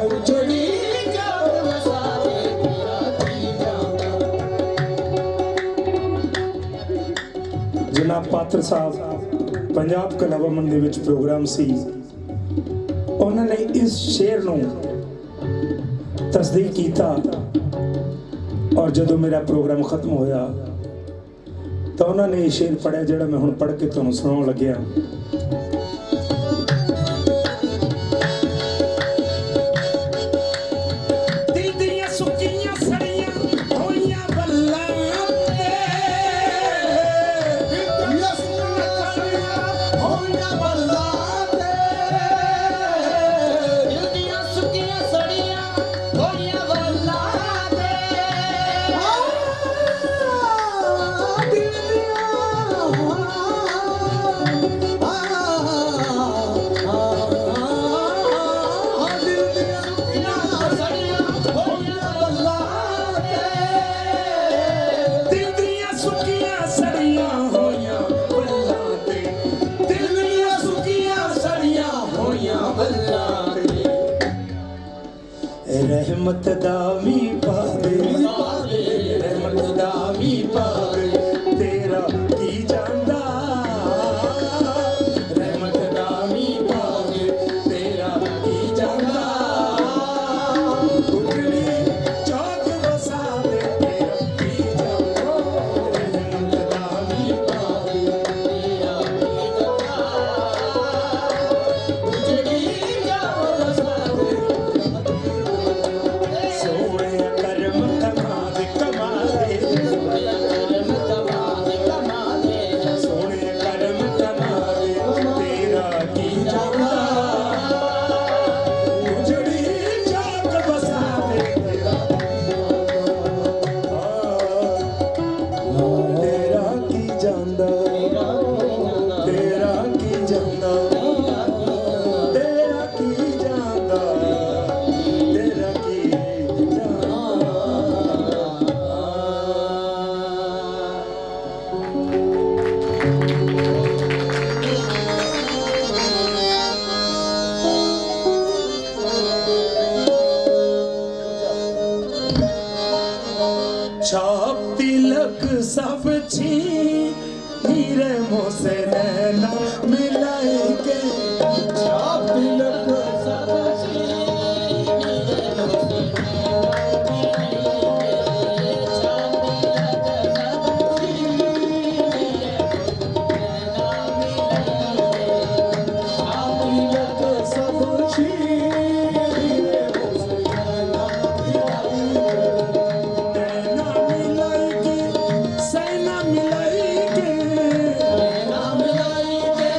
उजड़ी जाग बसा दे तेरा की जांदा। जनाब पात्र साहब पंजाब कलावमन ਦੇ ਵਿੱਚ ਪ੍ਰੋਗਰਾਮ ਸੀ, ਉਹਨਾਂ ਨੇ ਇਸ ਸ਼ੇਰ ਨੂੰ ਤਸਦੀਕ ਕੀਤਾ ਔਰ ਜਦੋਂ ਮੇਰਾ ਪ੍ਰੋਗਰਾਮ ਖਤਮ ਹੋਇਆ ਤਾਂ ਉਹਨਾਂ ਨੇ ਇਹ ਸ਼ੇਰ ਪੜ੍ਹਿਆ ਜਿਹੜਾ ਮੈਂ ਹੁਣ ਪੜ੍ਹ ਕੇ ਤੁਹਾਨੂੰ ਸੁਣਾਉਣ ਲੱਗਿਆ। ਦਿਲ ਦੀਆਂ ਸੁੱਕੀਆਂ ਸੜੀਆਂ ਹੋਈਆਂ ਬੱਲਾਂ ਤੇ, ਦਿਲ ਦੀਆਂ ਸੁੱਕੀਆਂ ਸੜੀਆਂ ਹੋਈਆਂ ਵੱਲਾਂ ਤੇ। ਦਿਲ ਦੀਆਂ ਸੁੱਕੀਆਂ ਸੜੀਆਂ ਹੋਈਆਂ ਬੱਲਾਂ ਤੇ, ਦਿਲ ਦੀਆਂ ਸੁੱਕੀਆਂ ਸੜੀਆਂ ਹੋਈਆਂ ਬੱਲਾਂ ਤੇ। ਰਹਿਮਤ ਦਾ ਵੀ ਪਾਵੇ, ਰਹਿਮਤ ਦਾ ਵੀ ਪਾਵੇ, ਤੇਰਾ ਕੀ ਜਾਂਦਾ। ਰਹਿਮਤ ਦਾ ਵੀ ਪਾਵੇ, ਤੇਰਾ ਕੀ ਜਾਂਦਾ। ਉਜੜੀ ਚੌਕ ਵਸਾਵੇ, ਤੇਰਾ ਕੀ ਜਾਂਦਾ। ਰਹਿਮਤ ਦਾ ਵੀ ਪਾਵੇ, ਤੇਰਾ ਕੀ ਜਾਂਦਾ। ਉਜੜੀ ਜਾਗ ਬਸਾ ਦੇ ਸੋਹਣੇ ਕਰਮ ਕਮਾ ਦੇ ਕਮਾ ਦੇ, ਕਰਮ ਤਮਾਦੇ ਕਮਾ ਦੇ। ਸੋਹਣੇ ਕਰਮ ਕਮਾ ਦੇ, ਤੇਰਾ ਕੀ ਜਾਂਦਾ। ਉਜੜੀ ਜਾਗ ਬਸਾਵੇ, ਤੇਰਾ ਤੇਰਾ ਕੀ ਜਾਂਦਾ। ਤੇਰਾ ਕੀ ਜਾਂਦਾ, ਤੇਰਾ ਕੀ ਜਾਂਦਾ, ਤੇਰਾ ਕੀ ਜਾਂਦਾ। छाप तिलक सब छी हीरे मोसे नैना मिलाएंगे। छाप तिलक सब नैना मिलाएंगे, सैना मिलाएंगे, नाम लाई के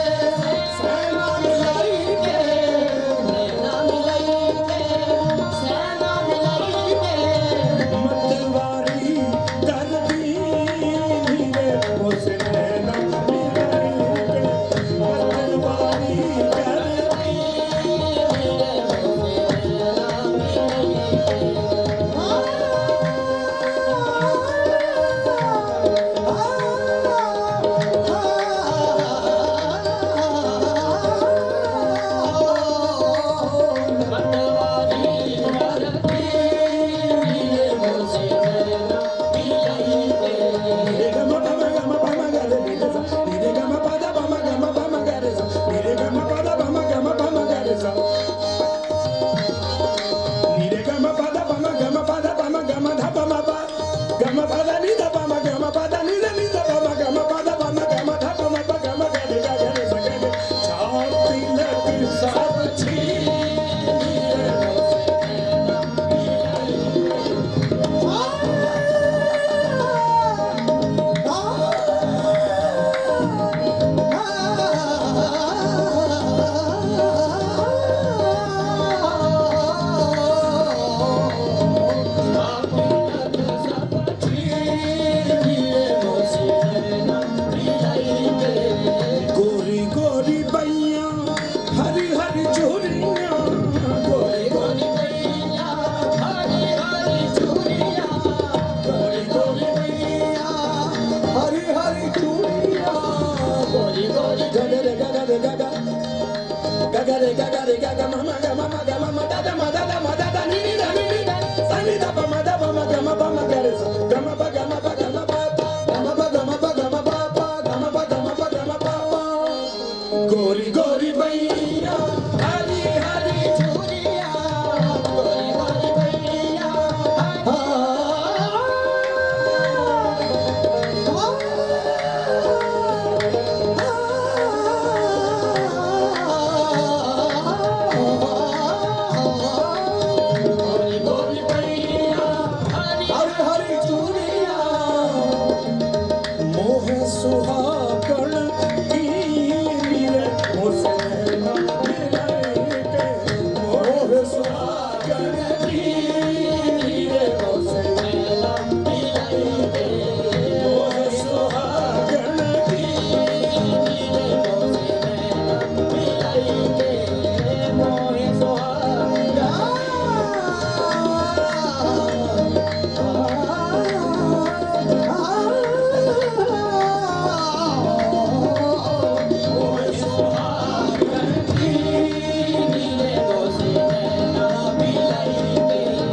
सुहागण की रे हुसैन मिलाए के मोह सुहागण की रे हुसैन मिलाए के मोह सुहागण की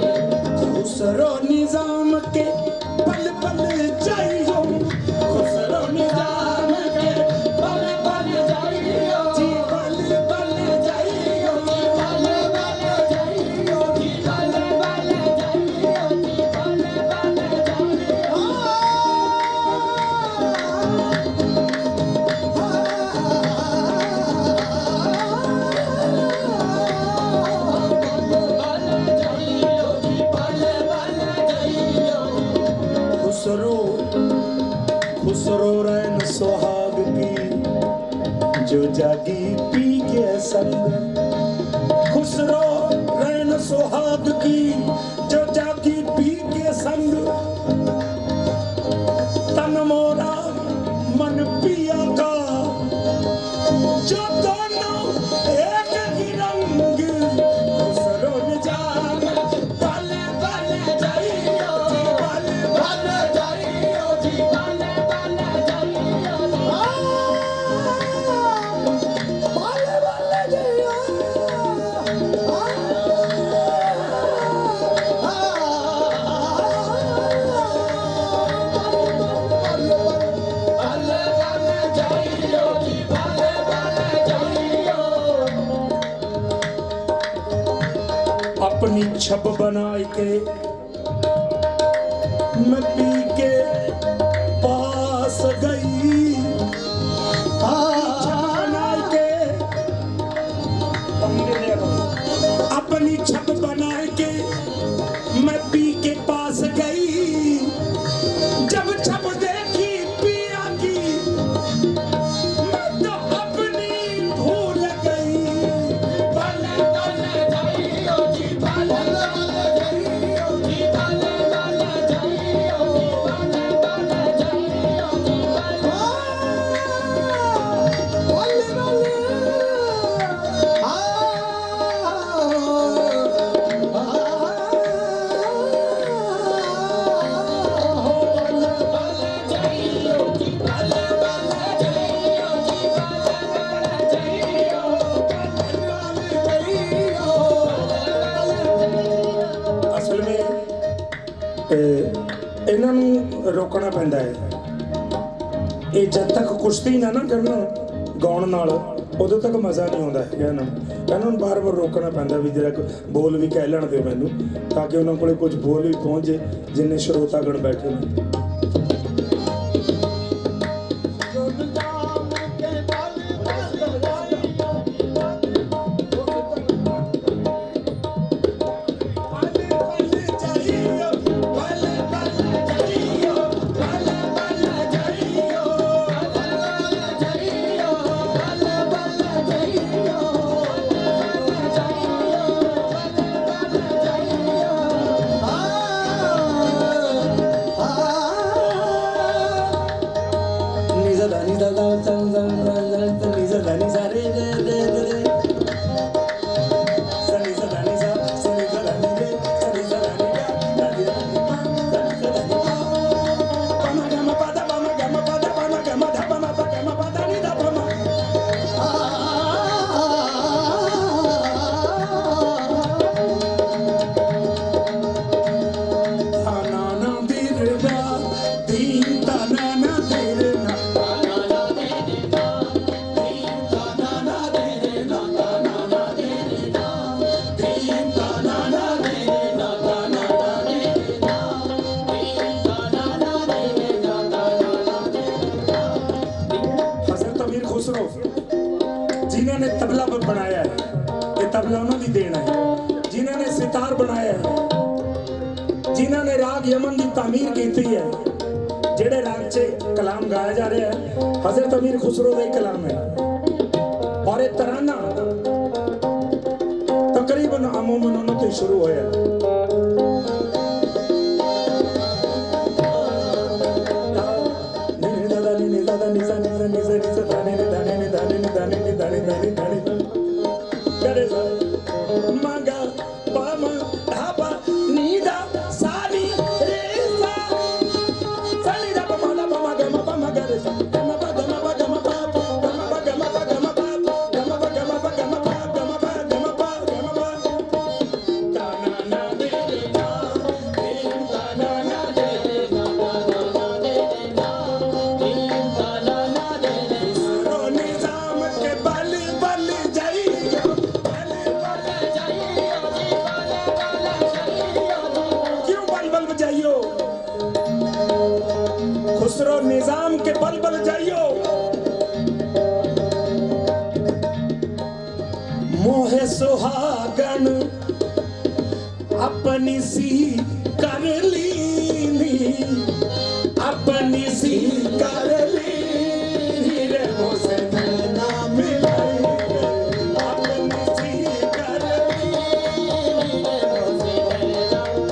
खुसरो निजाम के पल पल जाइयो खुसरो निजाम के पल पल जाइयो जी पल पल जाइयो पल पल जाइयो जी पल पल जाइयो जी पल पल खुसरो खुसरो रैन सुहाग की जो जागी पी के संग खुसरो रैन सुहाग की जो जागी पी के संग तन मोरा मन पिया का जो दोनों एक ही रंग खुसरो निजाम पल पल जाइयो जी पल पल जाइयो जी पल पल जाइयो पल पल जाइयो पल पल जाइयो जी पल पल जाइयो अपनी छब बनाए के मैं पी के पास गई बनाए के अपनी छब बनाए के मैं पी के पास गई जब छब देखी पिया की मैं तो अपनी भूल गई पल पल जाइयो जी पल पल जाइयो जी पल पल जाइयो जी पल पल जाइयो जी ਅਸਲ ਵਿੱਚ ਇਹਨਾਂ ਨੂੰ ਰੋਕਣਾ ਪੈਂਦਾ ਹੈ ਇਹ ਜਦ ਤੱਕ ਕੁਸ਼ਤੀ ਨਾ ਕਰਨ ਗਾਉਣ ਨਾਲ ਉਦੋਂ ਤੱਕ ਮਜ਼ਾ ਨਹੀਂ ਆਉਂਦਾ ਹੈਗਾ ਇਹਨਾਂ ਨੂੰ ਬਾਰ-ਬਾਰ ਰੋਕਣਾ ਪੈਂਦਾ ਵੀ ਜਰਾ ਬੋਲ ਵੀ ਕਹਿ ਲੈਣ ਦਿਓ ਮੈਨੂੰ ਤਾਂ ਕਿ ਉਹਨਾਂ ਕੋਲੇ ਕੁਝ ਬੋਲ ਵੀ ਪਹੁੰਚੇ ਜਿੰਨੇ ਸਰੋਤਾਗਣ ਬੈਠੇ ਨੇ जिन्होंने तबला बनाया है ये तबला उन्होंने देना है, जिन्होंने सितार बनाया है, जिन्होंने राग यमन की तामीर की है, जेड़े राग से कलाम गाया जा रहा है हजरत अमीर खुसरो का कलाम है और ये तराना तकरीबन अमूमन उन्होंने तो शुरू होया। खुसरो निजाम के बल बल जाइयो, मोहे सुहागन अपनी सी कर लीनी, अपनी सी कर लीनी रे मोसे ना मिलाई, अपनी सी कर लीनी रे मोसे ना मिलाई।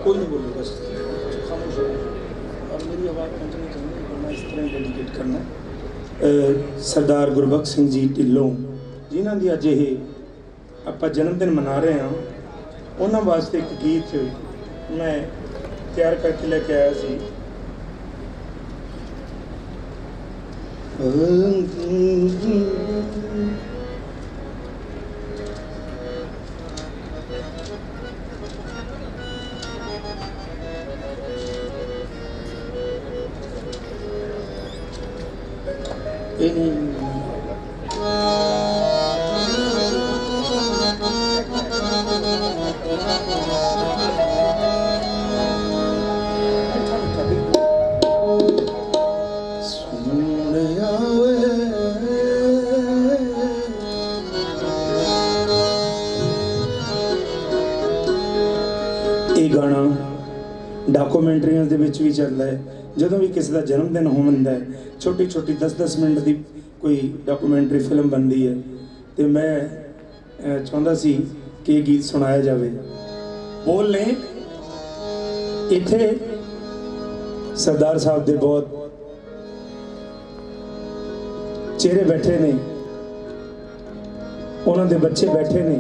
कोई नहीं बोले बस खामोश हो और मेरी आवाज़ पहुँचनी चाहिए वरना इस तरह डेडिकेट करना। सरदार गुरबख्श सिंह जी ढिल्लों जिन्हों की अज ये आप जन्मदिन मना रहे हैं उन्होंने वास्ते एक गीत मैं तैयार करके लेके आया सी। ये गाना डॉक्यूमेंट्रियां दे विच भी चलता है ਜਦੋਂ भी किसी का जन्मदिन होता है छोटी छोटी 10-10 मिनट की कोई डॉक्यूमेंट्री फिल्म बनती है तो मैं चाहता सी कि गीत सुनाया जाए। बोल ने इत्थे सरदार साहब दे बहुत चेहरे बैठे ने, उन्होंने बच्चे बैठे ने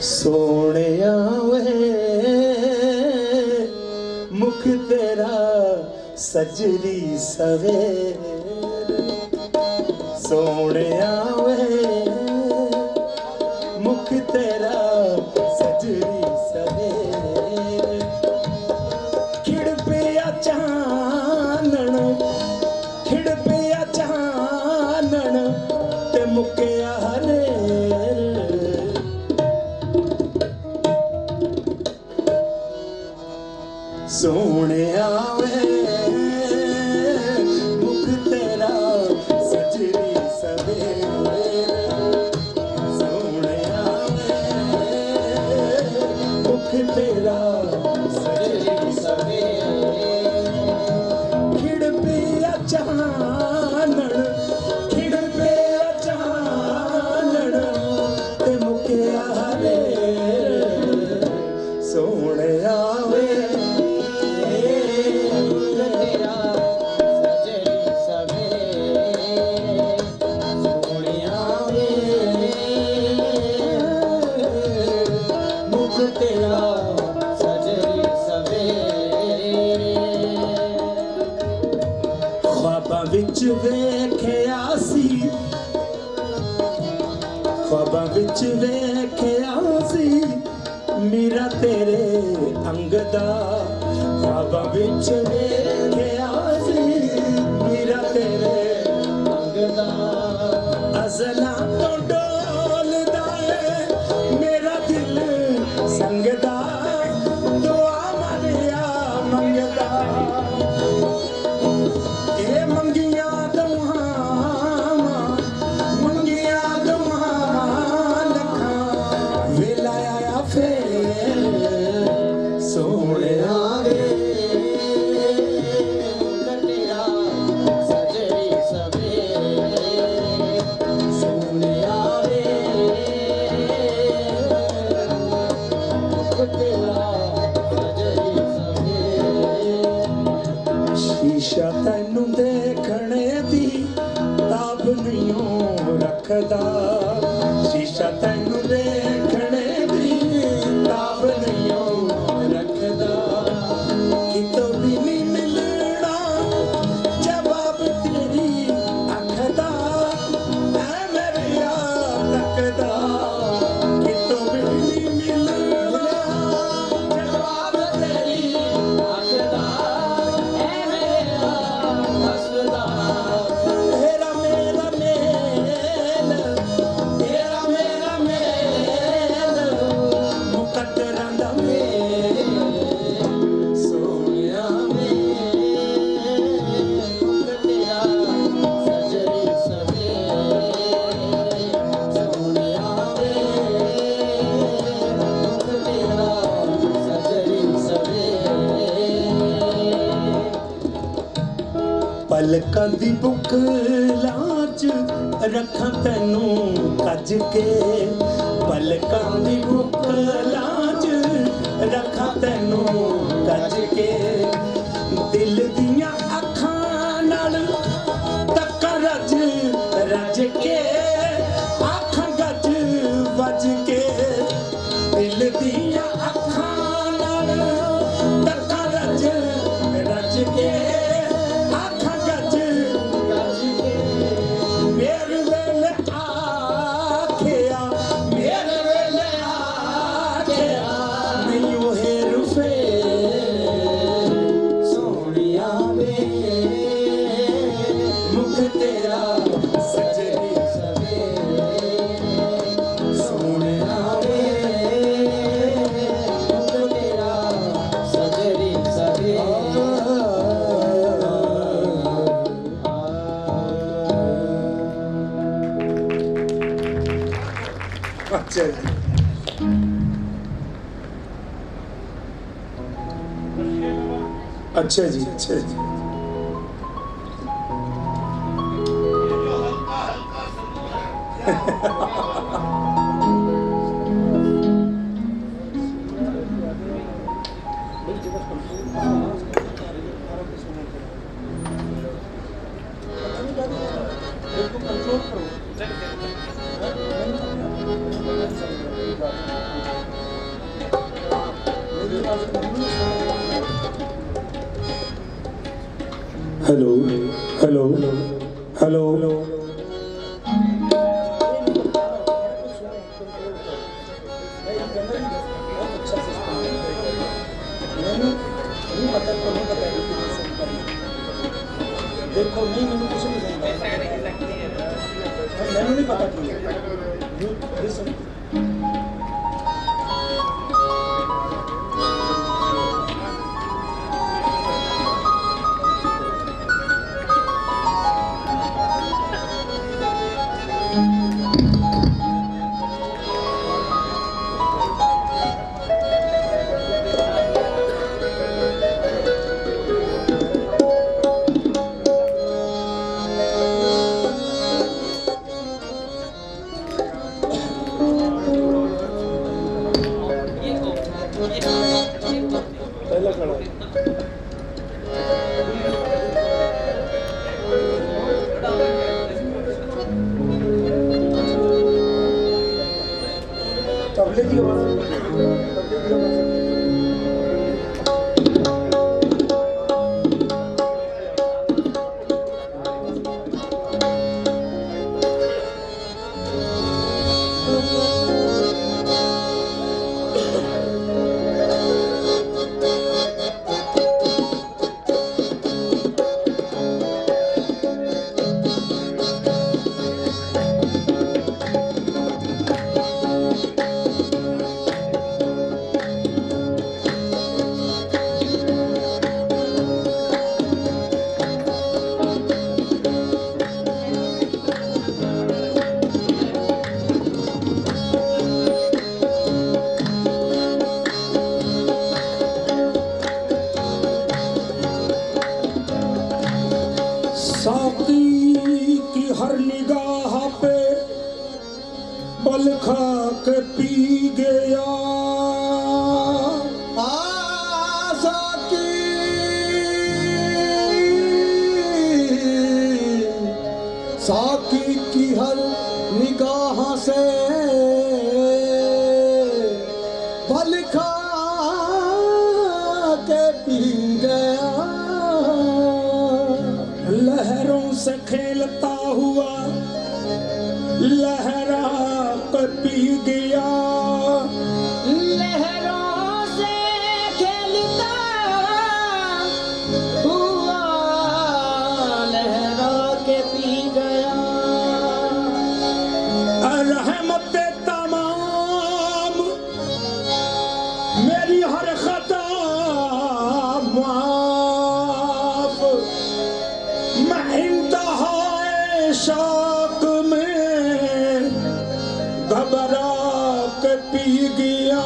सोहणिया वे मुख तेरा सजरी सवेर सोहणिया वे मुख तेरा सजरी सवेर खिड़ पिया चानन खिड़ पिया चानन ते मुकिया हनेर सोहणिया वे मुख तेरा सजरी सवेर सोहणिया वे मुख तेरा सजरी सवेर खिड़ पिया चानन खिड़ पिया चानन ते मुकिया हनेर सोहणिया वे ख्वाबां विच वेखिया सी ख्वाबां विच वेखिया सी मेरा तेरे अंग दा ख्वाबां विच वेखिया सी मेरा तेरे अंग दा अज़लां तो डोलदा है मेरा दिल संगदा दुआ मरिया मंगदा ए मंगिया दुआ लखा वेला आया फेर सोहणिया वे तेरा सजरी सवेर सोहणिया वे तेरा सजरी सवेर शीशा तैनू देखने दी ताब नहीं रखदा शीशा तैनू देखने दी ताब नहीं रखदा कितों भी नहीं मिलना जवाब तेरी अखदा ऐ मेरे यार तकदा कितों भी नहीं मिलना जवाब तेरी अखदा तेरा मेरा मेल मुकद्दरां दा मेल सोहणिया वे तेरा सजरी सवेर सोहणिया वे तेरा सजरी सवेर पलकां दी बुकलां च रखां तैनू कज के पलकां दी बुकलां च रखां तैनू कज के दिल दियां अखां नाल तक्कां रज रज के आखां गज वज के दिल दियां अखां नाल तक्कां रज रज के अच्छा जी अच्छा जी अच्छा जी कंट्रोल करो हेलो हेलो हेलो देखो नहीं मैंने कुछ नहीं सुना मैंने नहीं पता क्यों पहला खड़ा तबले की आवाज साकी की हर निगाह पे पल खा के पी गया साकी की हर निगाह से पल खा के पी गया लहरों से खेलता हुआ लहरा कर पी गया लहरों से खेलता हुआ लहरा के पी गया रहमत तमाम मेरी हर खता माफ मैं इंतहाए शौक में घबरा के पी गया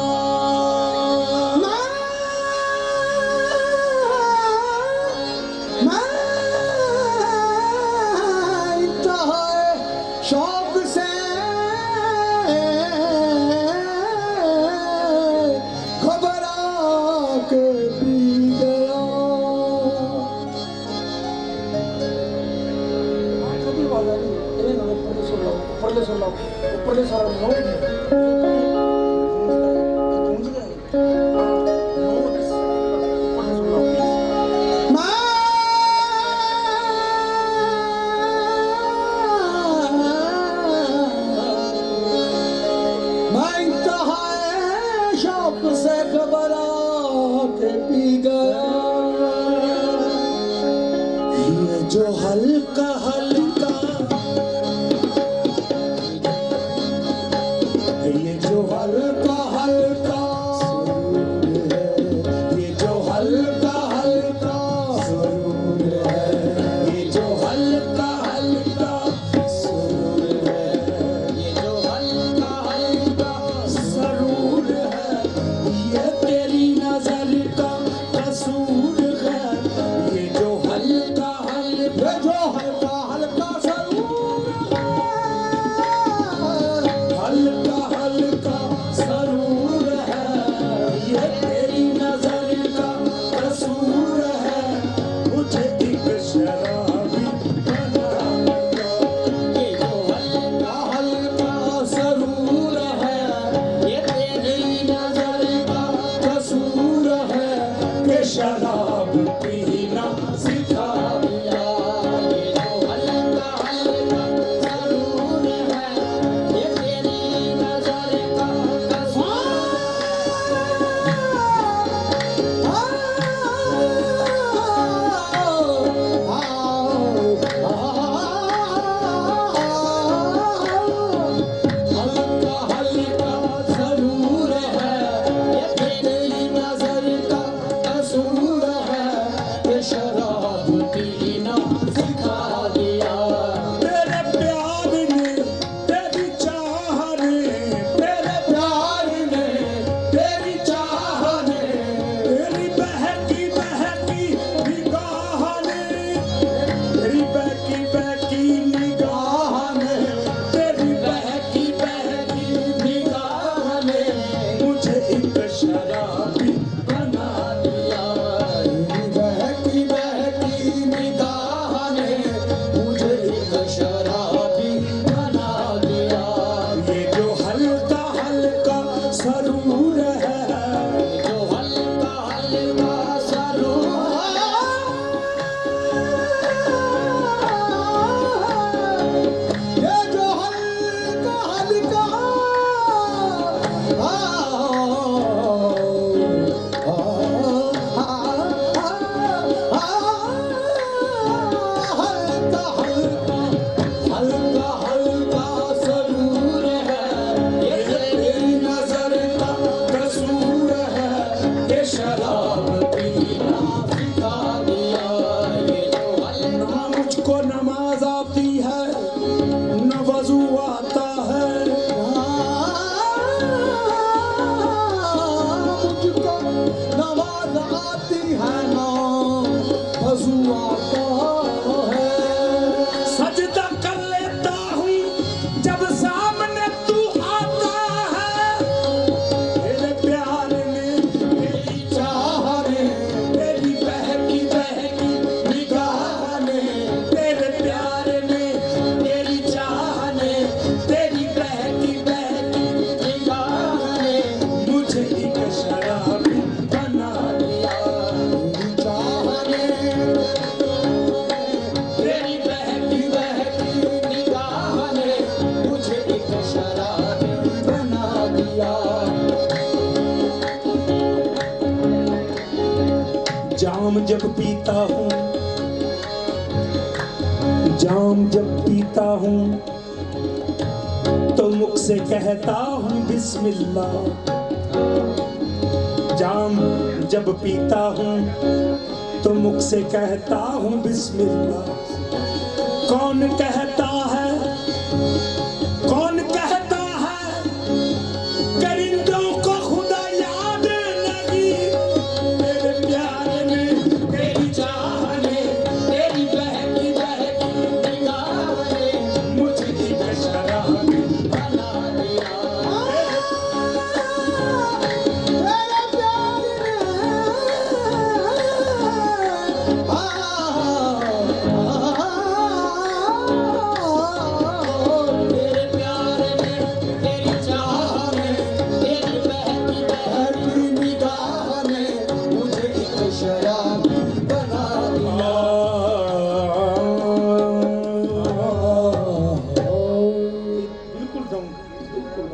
शौक से घबरा के पी गया ऊपर सुन लो ऊपर सारा शौक से घबरा के पी गया ये जो हल्का हल्का ये जो हल्का हल्का ये जो हल्का हल्का सुरूर है ये जो हल्का हल्का सुरूर है ये जो हल्का हल्का सरूर है ये तेरी नजर का कसूर जाम जब पीता हूँ, जाम जब पीता हूँ तो मुख से कहता हूँ बिस्मिल्लाह। जाम जब पीता हूँ तो मुख से कहता हूँ बिस्मिल्लाह। कौन कहता है, कौन कहता है परिंदों को खुदा याद नहीं। तेरे प्यार में, तेरी चाह ने, तेरी बहकी बहकी निगाह ने मुझे एक शराबी बना दिया। तेरे प्यार बिल्कुल दूंगा, बिल्कुल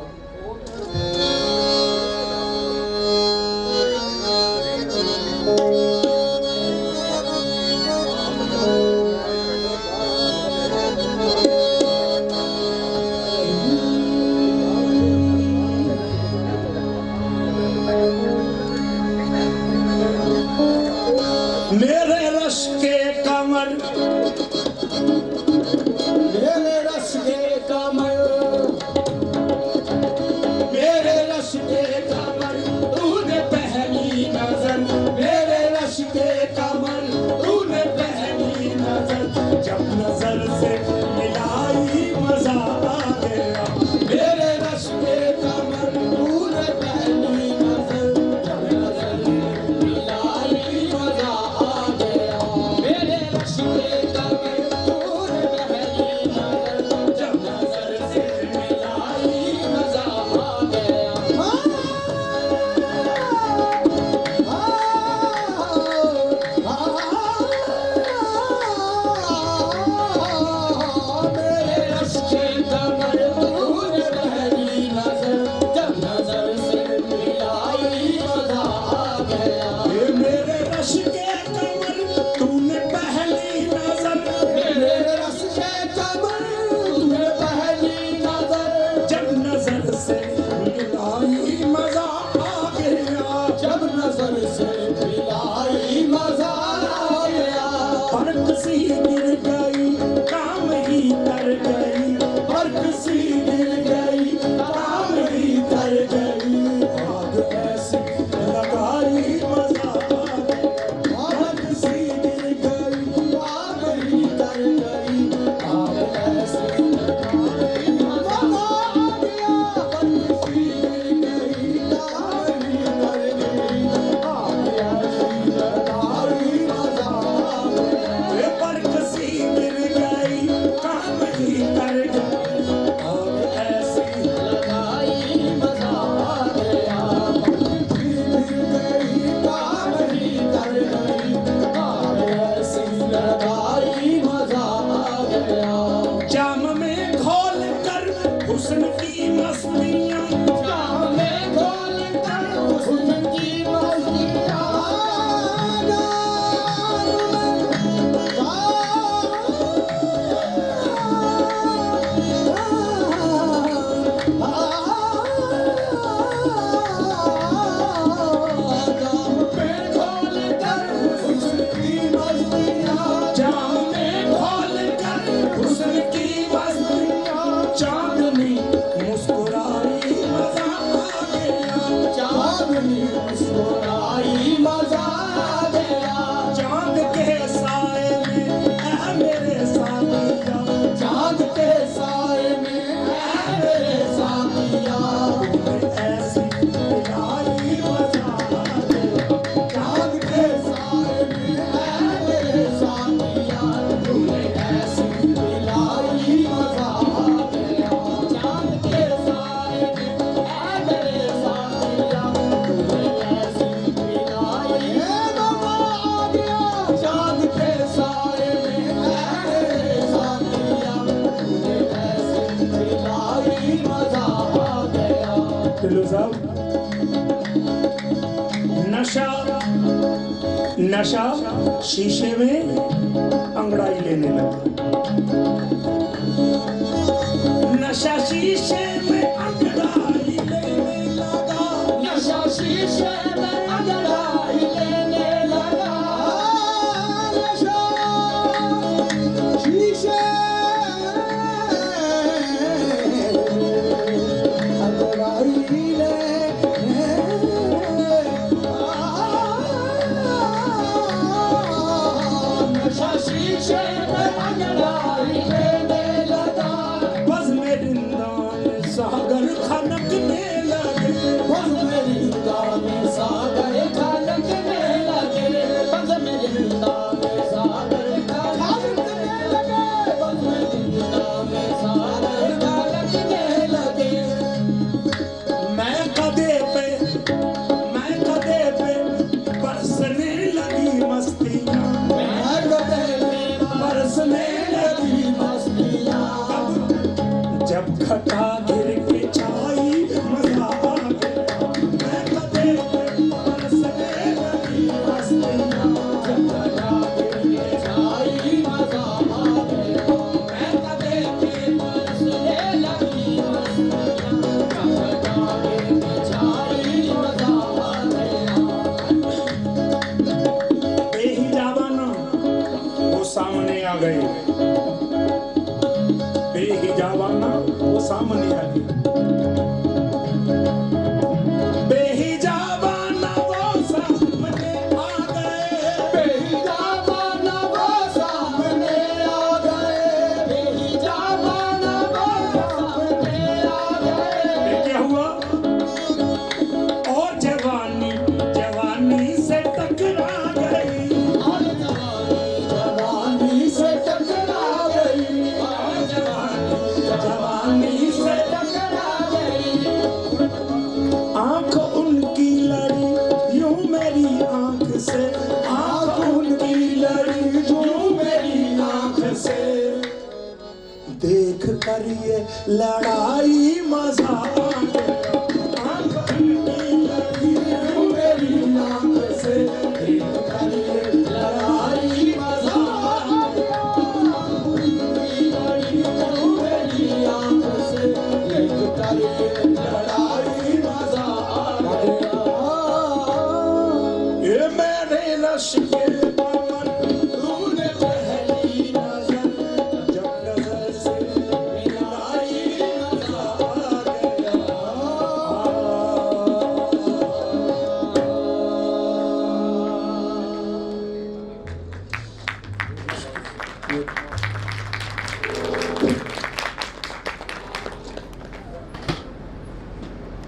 मेरे रश के कमर, मेरे रश के कमर, मेरे रश के कमर तूने पहली नजर, मेरे रश के कमर तूने पहली नजर, जब नजर से मिलाई मजा आ गया। मेरे रश के कमर तूने पहली नजर, जब नजर से मिलाई मजा आ गया। मेरे रश के कमर ढिल्लों साहब, नशा नशा शीशे में अंगड़ाई लेने लगा। नशा शीशे में अंगड़ाई लेने लगा। नशा शीशे में अंगड़ाई लेने लगा। नशा शीशे अंगड़ाई नशा शीशे में अंगड़ाई लेने लगा। बस में रिंदान सागर खनकने लगे। बस मेरी निगाह में सागर खनकने लगे। बस मेरी निगाह में सागर खनकने लगे। बस मेरी निगाह में सागर खनकने लगे। मैं कदे पे बरसने लगी मस्तियाँ। मैं कदे पे बरसने लगी मस्तियाँ। जब घटा गिर के छाई मजा आ गया। मैं कदे पे बरसने लगी मस्तियाँ। जब घटा गिर के छाई मजा आ गया। मैं कदे पे बरसने लगी मस्तियाँ। जब घटा गिर के छाई मजा आ गया। बेहिजाबाना वो सामने आ गए। बेहिजाबाना वो सामने आ गए। बेहिजाबाना वो सामने आ गए। बेहिजाबाना वो सामने आ गए। बेहिजाबाना वो सामने आ गए। ये क्या हुआ? और जवानी से टकरा गई। और जवानी से टकरा गई। और जवानी से टकरा गई। आंख उनकी लड़ी यूं मेरी आंख से। आंख उनकी लड़ी यूं मेरी आंख से। देख कर ये लड़ाई मजा आ गया। आंख उनकी लड़ी यूं मेरी आंख से। देख कर ये लड़ाई मजा आ गया। मेरी मेरी आंख से देख कर ये लड़ाई मजा आ गया। ये मेरे रश के पवन तूने पहली नजर। जब नजर से मिलाई मजा आ गया।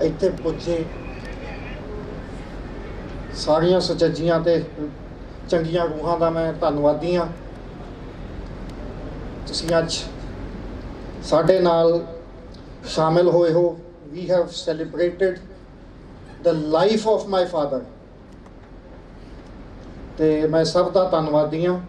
ਇੱਥੇ ਪੁੱਜੇ ਸਾਰੀਆਂ ਸੁਚੱਜੀਆਂ ਤੇ ਚੰਗੀਆਂ ਰੂਹਾਂ ਦਾ ਮੈਂ ਧੰਨਵਾਦੀ ਹਾਂ। ਤੁਸੀਂ ਅੱਜ ਸਾਡੇ ਨਾਲ ਸ਼ਾਮਿਲ ਹੋਏ ਹੋ। We have celebrated the life of my father ਤੇ ਮੈਂ ਸਭ ਦਾ ਧੰਨਵਾਦੀ ਹਾਂ।